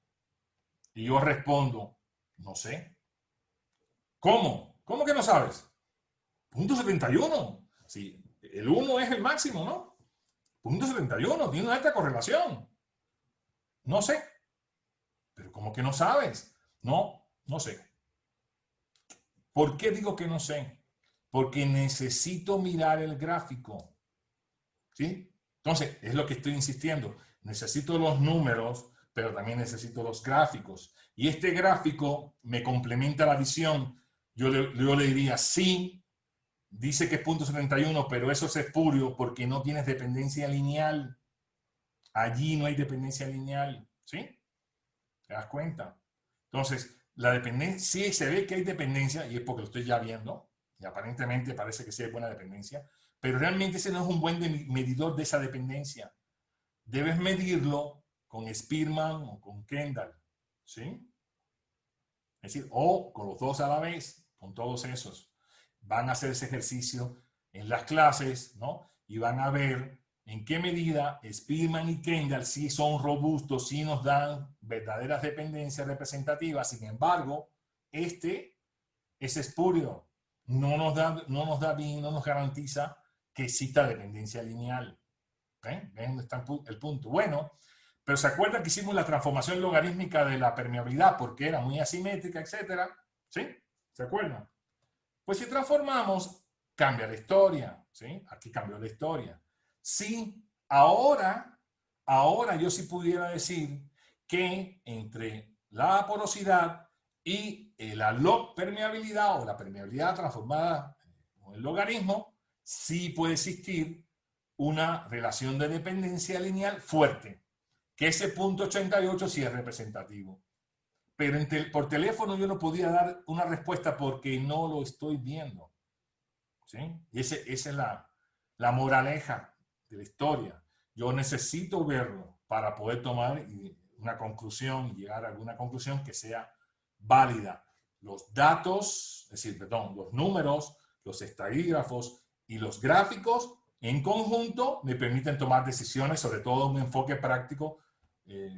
S1: Y yo respondo, no sé. ¿Cómo? ¿Cómo que no sabes? 0.71. Sí, el 1 es el máximo, ¿no? 0.71, tiene una alta correlación. No sé. Pero ¿cómo que no sabes? No, no sé. ¿Por qué digo que no sé? Porque necesito mirar el gráfico. ¿Sí? Entonces, es lo que estoy insistiendo. necesito los números, pero también necesito los gráficos. Y este gráfico me complementa la visión. Yo le diría, sí, dice que es 0.71, pero eso es espurio porque no tienes dependencia lineal. Allí no hay dependencia lineal, ¿sí? ¿Te das cuenta? Entonces, la dependencia, sí se ve que hay dependencia, y es porque lo estoy ya viendo, y aparentemente parece que sí hay buena dependencia, pero realmente ese no es un buen medidor de esa dependencia. Debes medirlo con Spearman o con Kendall, ¿sí? Es decir, o con los dos a la vez, con todos esos. Van a hacer ese ejercicio en las clases, ¿no? Y van a ver en qué medida Spearman y Kendall sí son robustos, sí nos dan verdaderas dependencias representativas. Sin embargo, este es espurio. No nos da bien, no nos garantiza que exista dependencia lineal. ¿Ven? ¿Ven dónde está el punto? Bueno, pero ¿se acuerdan que hicimos la transformación logarítmica de la permeabilidad porque era muy asimétrica, etcétera? ¿Sí? ¿Se acuerdan? Pues si transformamos, cambia la historia, ¿sí? Aquí cambió la historia. Sí, ahora yo sí pudiera decir que entre la porosidad y la log permeabilidad o la permeabilidad transformada con el logaritmo, sí puede existir una relación de dependencia lineal fuerte, que ese 0.88 sí es representativo. Pero por teléfono yo no podía dar una respuesta porque no lo estoy viendo. ¿Sí? Y esa es la moraleja de la historia. Yo necesito verlo para poder tomar una conclusión, llegar a alguna conclusión que sea válida. Los datos, es decir, perdón, los números, los estadígrafos y los gráficos en conjunto me permiten tomar decisiones, sobre todo un enfoque práctico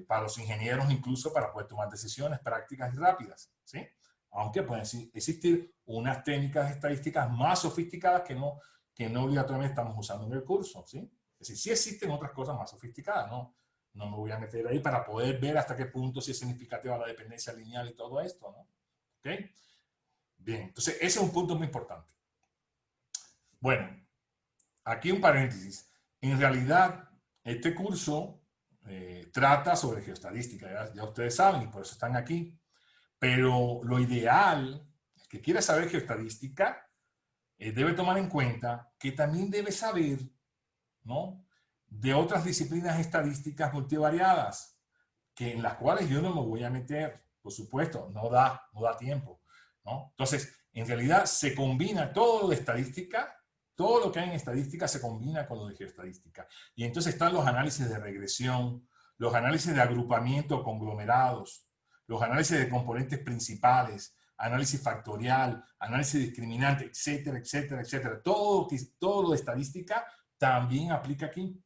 S1: para los ingenieros, incluso para poder tomar decisiones prácticas y rápidas, ¿sí? Aunque pueden existir unas técnicas estadísticas más sofisticadas que no obligatoriamente estamos usando en el curso, ¿sí? Es decir, sí existen otras cosas más sofisticadas, ¿no? No me voy a meter ahí para poder ver hasta qué punto sí es significativa la dependencia lineal y todo esto, ¿no? ¿Ok? Bien, entonces ese es un punto muy importante. Bueno, aquí un paréntesis. En realidad, este curso trata sobre geoestadística, ya ustedes saben, y por eso están aquí. Pero lo ideal, el que quiera saber geoestadística, debe tomar en cuenta que también debe saber, ¿no?, de otras disciplinas estadísticas multivariadas, en las cuales yo no me voy a meter, por supuesto, no da tiempo, ¿no? Entonces, en realidad se combina todo lo de estadística, todo lo que hay en estadística se combina con lo de geoestadística. Y entonces están los análisis de regresión, los análisis de agrupamiento conglomerados, los análisis de componentes principales, análisis factorial, análisis discriminante, etcétera, etcétera, etcétera. Todo lo de estadística también aplica aquí,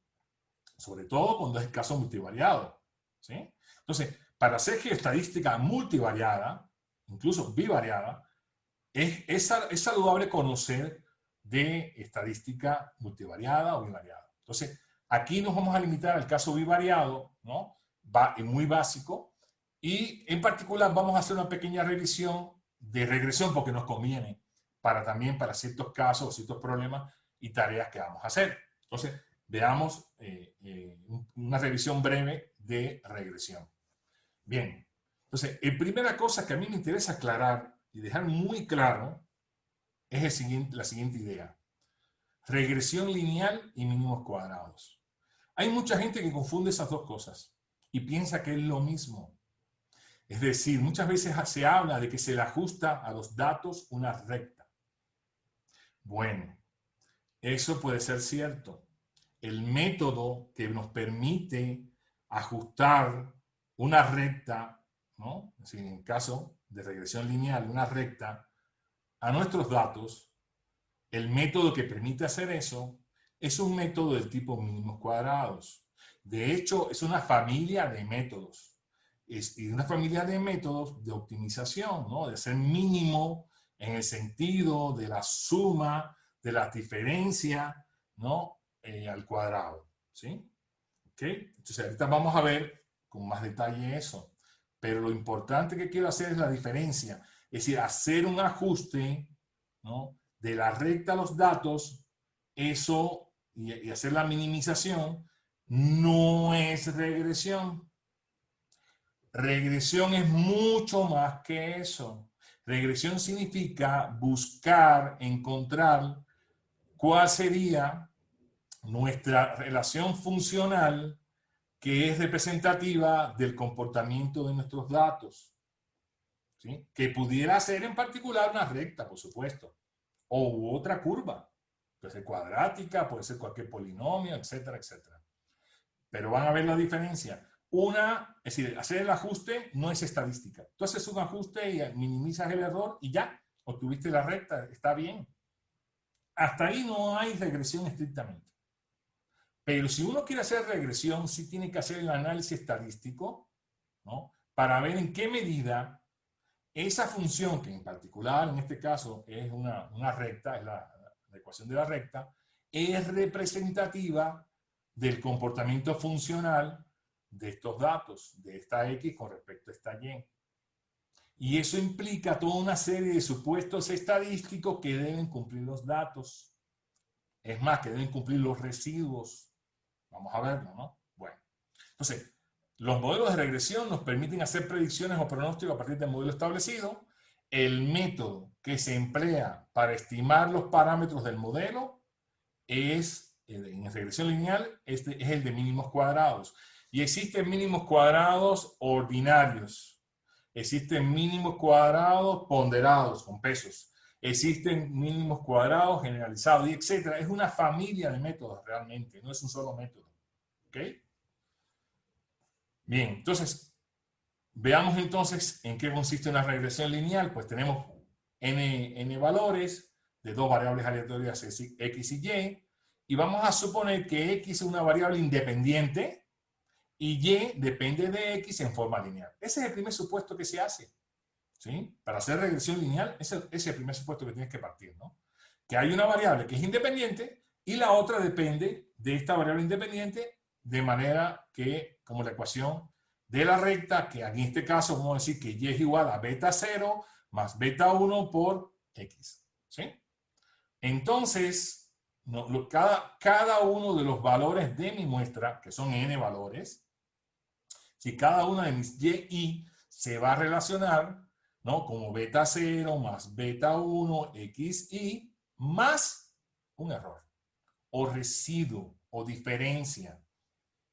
S1: sobre todo cuando es el caso multivariado, ¿sí? Entonces, para hacer geoestadística multivariada, incluso bivariada, es saludable conocer de estadística multivariada o bivariada. Entonces, aquí nos vamos a limitar al caso bivariado, ¿no? Muy básico, y en particular vamos a hacer una pequeña revisión de regresión porque nos conviene también para ciertos casos, ciertos problemas y tareas que vamos a hacer. Entonces, veamos una revisión breve de regresión. Bien, entonces, la primera cosa que a mí me interesa aclarar y dejar muy claro es la siguiente idea. Regresión lineal y mínimos cuadrados. Hay mucha gente que confunde esas dos cosas y piensa que es lo mismo. Es decir, muchas veces se habla de que se le ajusta a los datos una recta. Bueno, eso puede ser cierto. El método que nos permite ajustar una recta, ¿no?, es decir, en caso de regresión lineal, una recta a nuestros datos, el método que permite hacer eso es un método del tipo mínimos cuadrados. De hecho, es una familia de métodos. Y una familia de métodos de optimización, ¿no?, de ser mínimo en el sentido de la suma de las diferencias, ¿no?, al cuadrado, ¿sí? ¿Ok? Entonces ahorita vamos a ver con más detalle eso. Pero lo importante que quiero hacer es la diferencia. Es decir, hacer un ajuste, ¿no?, de la recta a los datos, eso, y hacer la minimización, no es regresión. Regresión es mucho más que eso. Regresión significa buscar, encontrar cuál sería nuestra relación funcional que es representativa del comportamiento de nuestros datos. ¿Sí? Que pudiera ser en particular una recta, por supuesto, o otra curva. Puede ser cuadrática, puede ser cualquier polinomio, etcétera, etcétera. Pero van a ver la diferencia. Una, es decir, hacer el ajuste no es estadística. Tú haces un ajuste y minimizas el error y ya, obtuviste la recta, está bien. Hasta ahí no hay regresión estrictamente. Pero si uno quiere hacer regresión, sí tiene que hacer el análisis estadístico, ¿no? Para ver en qué medida esa función, que en particular en este caso es una recta, es la ecuación de la recta, es representativa del comportamiento funcional de estos datos, de esta X con respecto a esta Y. Y eso implica toda una serie de supuestos estadísticos que deben cumplir los datos. Es más, que deben cumplir los residuos. Vamos a verlo, ¿no? Bueno, entonces, los modelos de regresión nos permiten hacer predicciones o pronósticos a partir del modelo establecido. El método que se emplea para estimar los parámetros del modelo es, en regresión lineal, es el de mínimos cuadrados. Y existen mínimos cuadrados ordinarios. Existen mínimos cuadrados ponderados, con pesos. Existen mínimos cuadrados generalizados, y etcétera. Es una familia de métodos realmente, no es un solo método. ¿Ok? Bien, entonces, veamos entonces en qué consiste una regresión lineal. Pues tenemos n valores de dos variables aleatorias x y vamos a suponer que x es una variable independiente y y depende de x en forma lineal. Ese es el primer supuesto que se hace. ¿Sí? Para hacer regresión lineal, ese es el primer supuesto que tienes que partir, ¿no? Que hay una variable que es independiente y la otra depende de esta variable independiente, de manera que, como la ecuación de la recta, que en este caso vamos a decir que y es igual a beta 0 más beta 1 por x. ¿Sí? Entonces, cada uno de los valores de mi muestra, que son n valores, si cada una de mis y se va a relacionar, ¿no? Como beta 0 más beta 1 xy más un error o residuo o diferencia.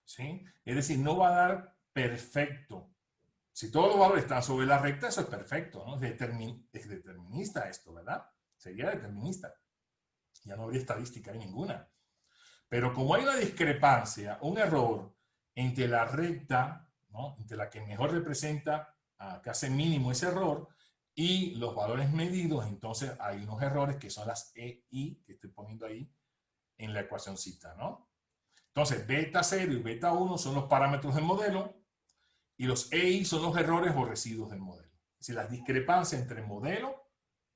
S1: ¿Sí? Es decir, no va a dar perfecto. Si todos los valores están sobre la recta, eso es perfecto, ¿no? Es determinista esto, ¿verdad? Sería determinista. Ya no habría estadística ninguna. Pero como hay una discrepancia, un error entre la recta, ¿no? Entre la que mejor representa, que hace mínimo ese error, y los valores medidos, entonces hay unos errores que son las EI, que estoy poniendo ahí en la ecuacióncita, ¿no? Entonces, beta 0 y beta 1 son los parámetros del modelo, y los EI son los errores o residuos del modelo. Es decir, las discrepancias entre el modelo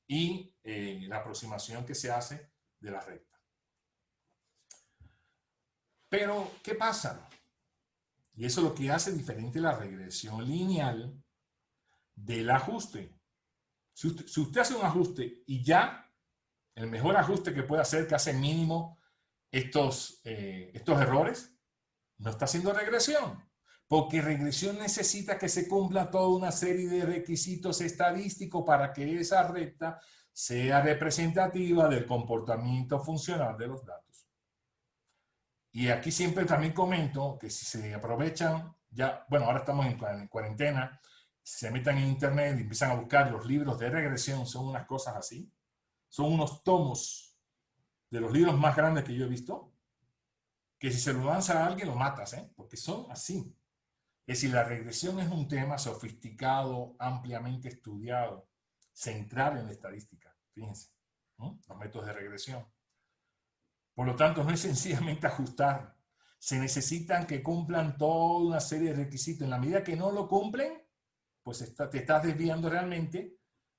S1: y la aproximación que se hace de la recta. Pero, ¿qué pasa? Y eso es lo que hace diferente la regresión lineal del ajuste. Si usted hace un ajuste y ya, el mejor ajuste que puede hacer, que hace mínimo estos errores, no está haciendo regresión. Porque regresión necesita que se cumpla toda una serie de requisitos estadísticos para que esa recta sea representativa del comportamiento funcional de los datos. Y aquí siempre también comento que si se aprovechan, ya, bueno, ahora estamos en cuarentena, se metan en internet y empiezan a buscar los libros de regresión, son unas cosas así. Son unos tomos de los libros más grandes que yo he visto, que si se lo lanza a alguien lo matas, ¿eh? Porque son así. Es decir, la regresión es un tema sofisticado, ampliamente estudiado, central en la estadística. Fíjense, ¿no? Los métodos de regresión. Por lo tanto, no es sencillamente ajustar. Se necesitan que cumplan toda una serie de requisitos. En la medida que no lo cumplen, pues te estás desviando realmente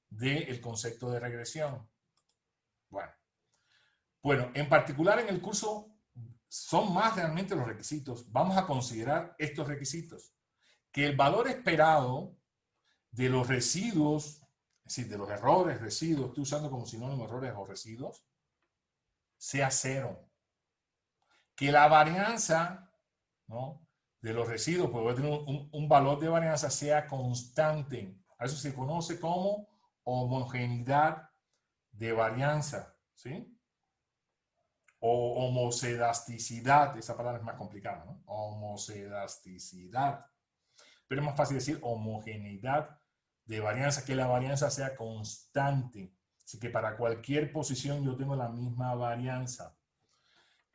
S1: del concepto de regresión. Bueno, en particular en el curso son más realmente los requisitos. Vamos a considerar estos requisitos. Que el valor esperado de los residuos, es decir, de los errores, residuos, estoy usando como sinónimo errores o residuos, sea 0. Que la varianza ¿no? De los residuos, pues voy a tener un valor de varianza sea constante. A eso se conoce como homogeneidad de varianza, ¿sí? O homocedasticidad, esa palabra es más complicada, ¿no? Homocedasticidad. Pero es más fácil decir homogeneidad de varianza, que la varianza sea constante. Así que para cualquier posición yo tengo la misma varianza.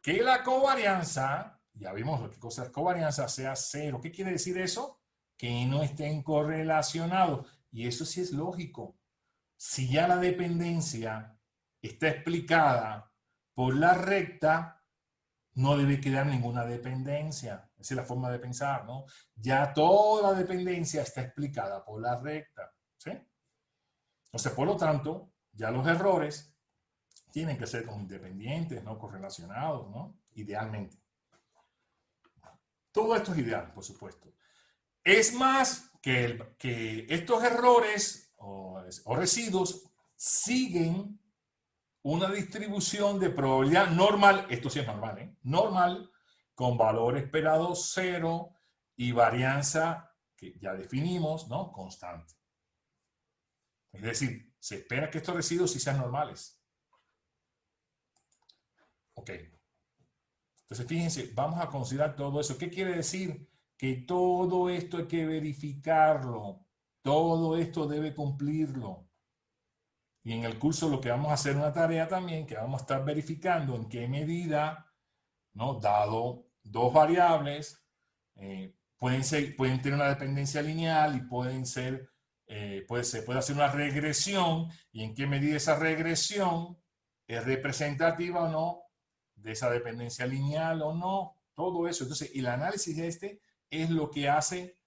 S1: Que la covarianza, ya vimos lo que cosa es covarianza, sea cero. ¿Qué quiere decir eso? Que no estén correlacionados. Y eso sí es lógico. Si ya la dependencia está explicada por la recta, no debe quedar ninguna dependencia. Esa es la forma de pensar, ¿no? Ya toda la dependencia está explicada por la recta, ¿sí? Entonces, por lo tanto, ya los errores tienen que ser como independientes, no correlacionados, ¿no? Idealmente. Todo esto es ideal, por supuesto. Es más que estos errores o residuos siguen una distribución de probabilidad normal, esto sí es normal, ¿eh? Normal, con valor esperado 0 y varianza que ya definimos, ¿no? Constante. Es decir, se espera que estos residuos sí sean normales. Ok. Entonces, fíjense, vamos a considerar todo eso. ¿Qué quiere decir? Que todo esto hay que verificarlo. Todo esto debe cumplirlo. Y en el curso lo que vamos a hacer una tarea también, que vamos a estar verificando en qué medida, ¿no? Dado dos variables, pueden tener una dependencia lineal y se puede hacer una regresión y en qué medida esa regresión es representativa o no de esa dependencia lineal o no, todo eso. Entonces, el análisis de este es lo que hace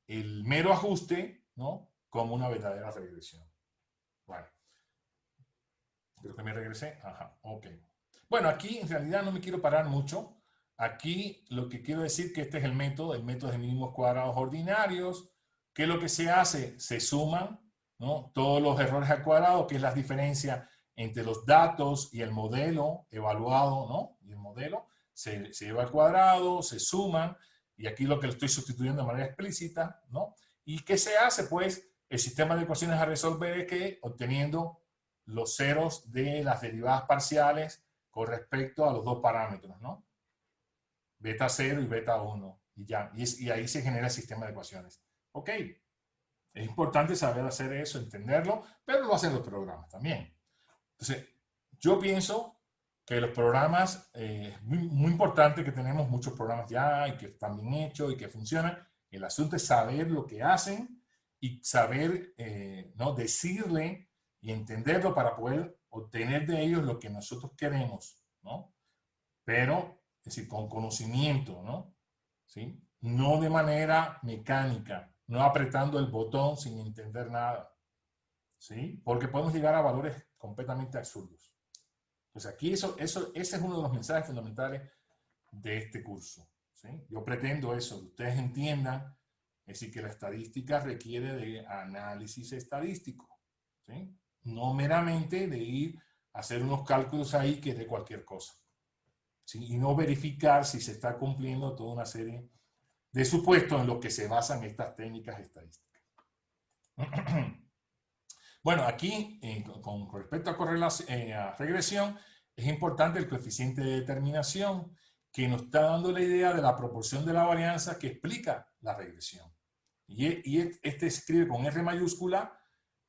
S1: el mero ajuste, ¿no? Como una verdadera regresión. Bueno, creo que me regresé. Ajá, ok. Bueno, aquí en realidad no me quiero parar mucho. Aquí lo que quiero decir que este es el método de mínimos cuadrados ordinarios. ¿Qué es lo que se hace? Se suman, ¿no? Todos los errores al cuadrado, que es la diferencia entre los datos y el modelo evaluado, ¿no? Y el modelo se lleva al cuadrado, se suman, y aquí lo que lo estoy sustituyendo de manera explícita, ¿no? ¿Y qué se hace? Pues el sistema de ecuaciones a resolver es que obteniendo los ceros de las derivadas parciales con respecto a los dos parámetros, ¿no? Beta 0 y beta 1. Y ya, y ahí se genera el sistema de ecuaciones. Ok, es importante saber hacer eso, entenderlo, pero lo hacen los programas también. Entonces, yo pienso que los programas, es muy importante que tenemos muchos programas ya y que están bien hechos y que funcionan. El asunto es saber lo que hacen y saber, ¿no? Decirle y entenderlo para poder obtener de ellos lo que nosotros queremos, ¿no? Pero, es decir, con conocimiento, ¿no? ¿Sí? No de manera mecánica, no apretando el botón sin entender nada, ¿sí? Porque podemos llegar a valores completamente absurdos. Entonces aquí ese es uno de los mensajes fundamentales de este curso, ¿sí? Yo pretendo eso, que ustedes entiendan, es decir, que la estadística requiere de análisis estadístico, ¿sí? No meramente de ir a hacer unos cálculos ahí que de cualquier cosa, ¿sí? Y no verificar si se está cumpliendo toda una serie de supuestos en los que se basan estas técnicas estadísticas. Bueno, aquí, con respecto a regresión, es importante el coeficiente de determinación que nos está dando la idea de la proporción de la varianza que explica la regresión. Y este se escribe con R mayúscula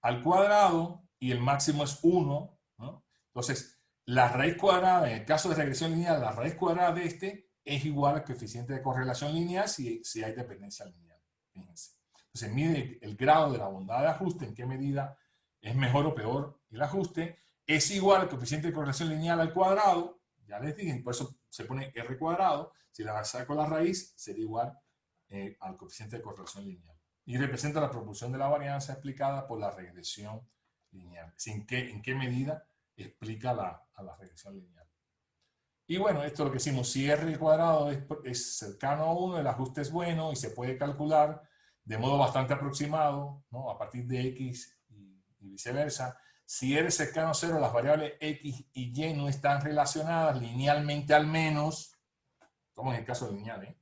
S1: al cuadrado y el máximo es 1, ¿no? Entonces, la raíz cuadrada, en el caso de regresión lineal, la raíz cuadrada de este es igual al coeficiente de correlación lineal si hay dependencia lineal. Fíjense. Entonces, mide el grado de la bondad de ajuste, en qué medida es mejor o peor el ajuste, es igual al coeficiente de correlación lineal al cuadrado, ya les dije, por eso se pone R cuadrado, si la saco la raíz, sería igual al coeficiente de correlación lineal. Y representa la proporción de la varianza explicada por la regresión lineal. Es decir, en qué medida explica a la regresión lineal. Y bueno, esto es lo que decimos, si R cuadrado es cercano a 1, el ajuste es bueno y se puede calcular de modo bastante aproximado, ¿no? A partir de X y viceversa. Si R es cercano a 0, las variables X y Y no están relacionadas linealmente al menos, como en el caso lineal, ¿eh?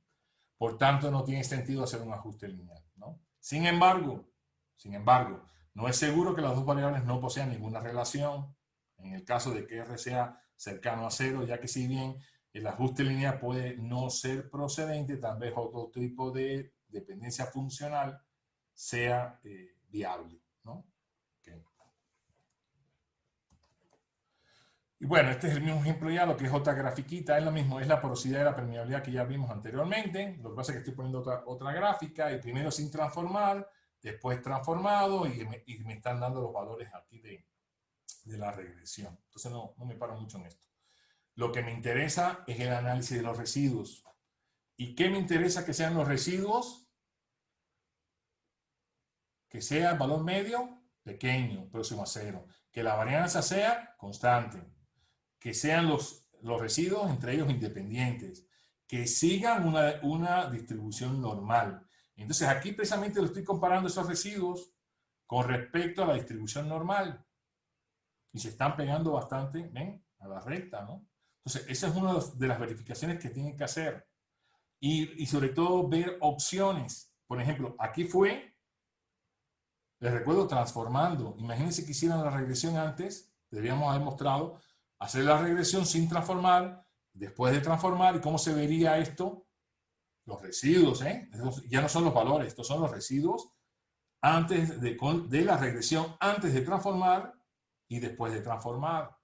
S1: por tanto no tiene sentido hacer un ajuste lineal, ¿no? Sin embargo, no es seguro que las dos variables no posean ninguna relación en el caso de que R sea cercano a cero, ya que si bien el ajuste lineal puede no ser procedente, tal vez otro tipo de dependencia funcional sea viable, ¿no? Okay. Y bueno, este es el mismo ejemplo ya, lo que es otra grafiquita, es lo mismo, es la porosidad y la permeabilidad que ya vimos anteriormente. Lo que pasa es que estoy poniendo otra gráfica, y primero sin transformar, después transformado, y me están dando los valores aquí de la regresión. Entonces no me paro mucho en esto. Lo que me interesa es el análisis de los residuos. ¿Y qué me interesa que sean los residuos? Que sea el valor medio pequeño, próximo a cero. Que la varianza sea constante. Que sean los residuos entre ellos independientes. Que sigan una distribución normal. Entonces aquí precisamente lo estoy comparando esos residuos con respecto a la distribución normal. Y se están pegando bastante, ¿ven? A la recta, ¿no? Entonces, esa es una de las verificaciones que tienen que hacer. Y sobre todo ver opciones. Por ejemplo, aquí fue, les recuerdo, transformando. Imagínense que hicieran la regresión antes, deberíamos haber mostrado, hacer la regresión sin transformar, después de transformar, y cómo se vería esto, los residuos, ¿eh? Estos ya no son los valores, estos son los residuos antes de la regresión, antes de transformar y después de transformar.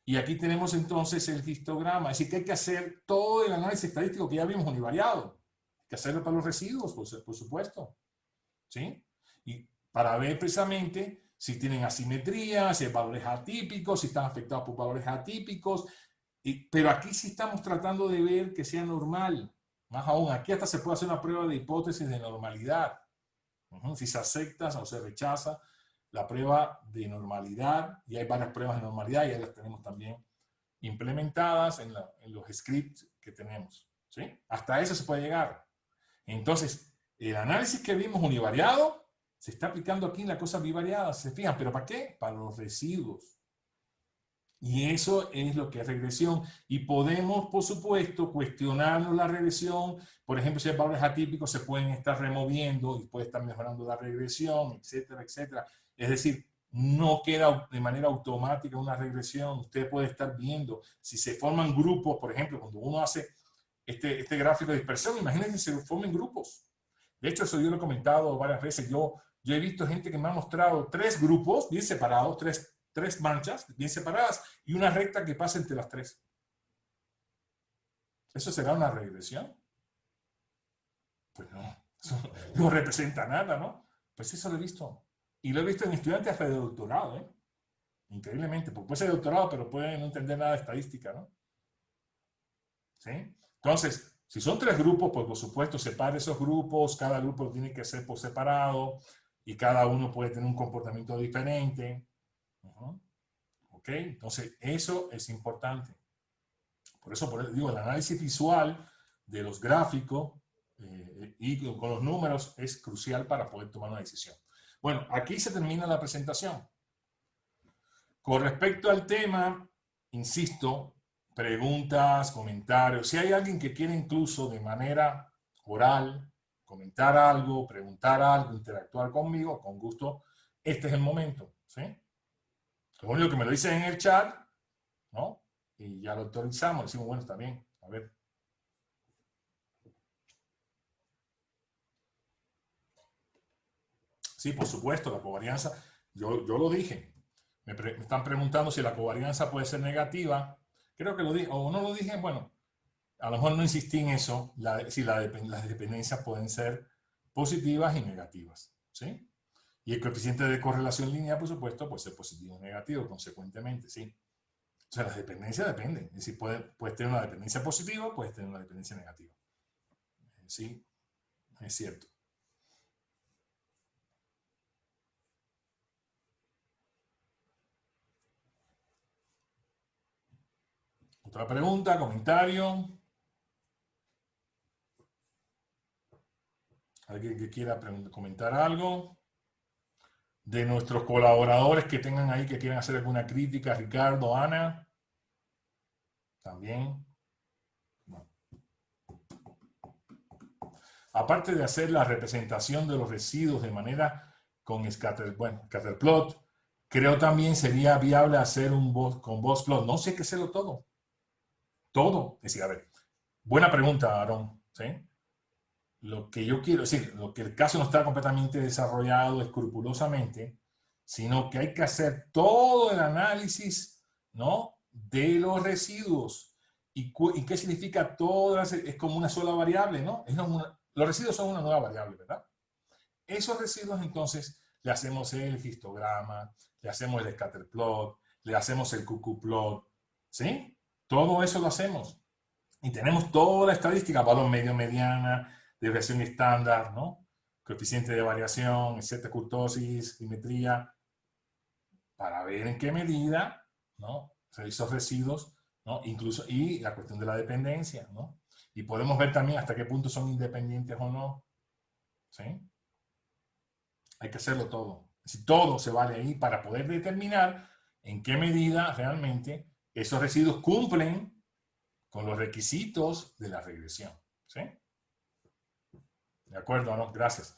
S1: Y aquí tenemos entonces el histograma, es decir, que hay que hacer todo el análisis estadístico que ya vimos univariado. Hay que hacerlo para los residuos, por supuesto. ¿Sí? Y para ver precisamente si tienen asimetría, si hay valores atípicos, si están afectados por valores atípicos. Pero aquí sí estamos tratando de ver que sea normal. Más aún, aquí hasta se puede hacer una prueba de hipótesis de normalidad. Si se acepta o se rechaza la prueba de normalidad, y hay varias pruebas de normalidad, y ya las tenemos también implementadas en los scripts que tenemos. ¿Sí? Hasta eso se puede llegar. Entonces, el análisis que vimos univariado se está aplicando aquí en la cosa bivariada, ¿se fijan? ¿Pero para qué? Para los residuos. Y eso es lo que es regresión. Y podemos, por supuesto, cuestionarnos la regresión. Por ejemplo, si hay valores atípicos, se pueden estar removiendo y puede estar mejorando la regresión, etcétera, etcétera. Es decir, no queda de manera automática una regresión. Usted puede estar viendo si se forman grupos, por ejemplo, cuando uno hace este gráfico de dispersión, imagínense si se formen grupos. De hecho, eso yo lo he comentado varias veces. Yo he visto gente que me ha mostrado 3 grupos bien separados, tres manchas bien separadas y una recta que pasa entre las 3. ¿Eso será una regresión? Pues no, eso no representa nada, ¿no? Pues eso lo he visto. Y lo he visto en estudiantes hasta de doctorado, ¿eh? Increíblemente, porque puede ser de doctorado, pero puede no entender nada de estadística, ¿no? ¿Sí? Entonces, si son 3 grupos, pues por supuesto separe esos grupos, cada grupo tiene que ser por separado y cada uno puede tener un comportamiento diferente. ¿Ok? Entonces, eso es importante. Por eso digo, el análisis visual de los gráficos y con los números es crucial para poder tomar una decisión. Bueno, aquí se termina la presentación. Con respecto al tema, insisto, preguntas, comentarios. Si hay alguien que quiere incluso de manera oral comentar algo, preguntar algo, interactuar conmigo, con gusto, este es el momento. ¿Sí? Lo único que me lo dicen en el chat, ¿no? Y ya lo autorizamos, decimos, bueno, está bien, a ver. Sí, por supuesto, la covarianza, yo lo dije. Me están preguntando si la covarianza puede ser negativa. Creo que lo dije, o no lo dije, bueno, a lo mejor no insistí en eso, si las dependencias pueden ser positivas y negativas, ¿sí? Y el coeficiente de correlación lineal, por supuesto, puede ser positivo o negativo, consecuentemente, ¿sí? O sea, las dependencias dependen. Es decir, puedes tener una dependencia positiva, puedes tener una dependencia negativa. Sí, es cierto. Otra pregunta, comentario. ¿Alguien que quiera comentar algo? De nuestros colaboradores que tengan ahí, que quieran hacer alguna crítica, Ricardo, Ana. También. Bueno. aparte de hacer la representación de los residuos de manera con scatterplot, creo también sería viable hacer con boxplot. No sé qué hacerlo todo. Todo. Es decir, a ver, buena pregunta, Aaron. ¿Sí? Lo que yo quiero decir, lo que el caso no está completamente desarrollado escrupulosamente, sino que hay que hacer todo el análisis, ¿no?, de los residuos. ¿Y qué significa todo? Es como una sola variable, ¿no? Los residuos son una nueva variable, ¿verdad? Esos residuos, entonces, le hacemos el histograma, le hacemos el scatterplot, le hacemos el QQ-plot, ¿sí? Todo eso lo hacemos. Y tenemos toda la estadística, valor medio, mediana, desviación estándar, ¿no? Coeficiente de variación, etcétera, kurtosis, simetría, para ver en qué medida, ¿no?, esos residuos, ¿no?, incluso, y la cuestión de la dependencia, ¿no? Y podemos ver también hasta qué punto son independientes o no, ¿sí? Hay que hacerlo todo. Si todo se vale ahí para poder determinar en qué medida realmente esos residuos cumplen con los requisitos de la regresión, ¿sí? De acuerdo, ¿no? Gracias.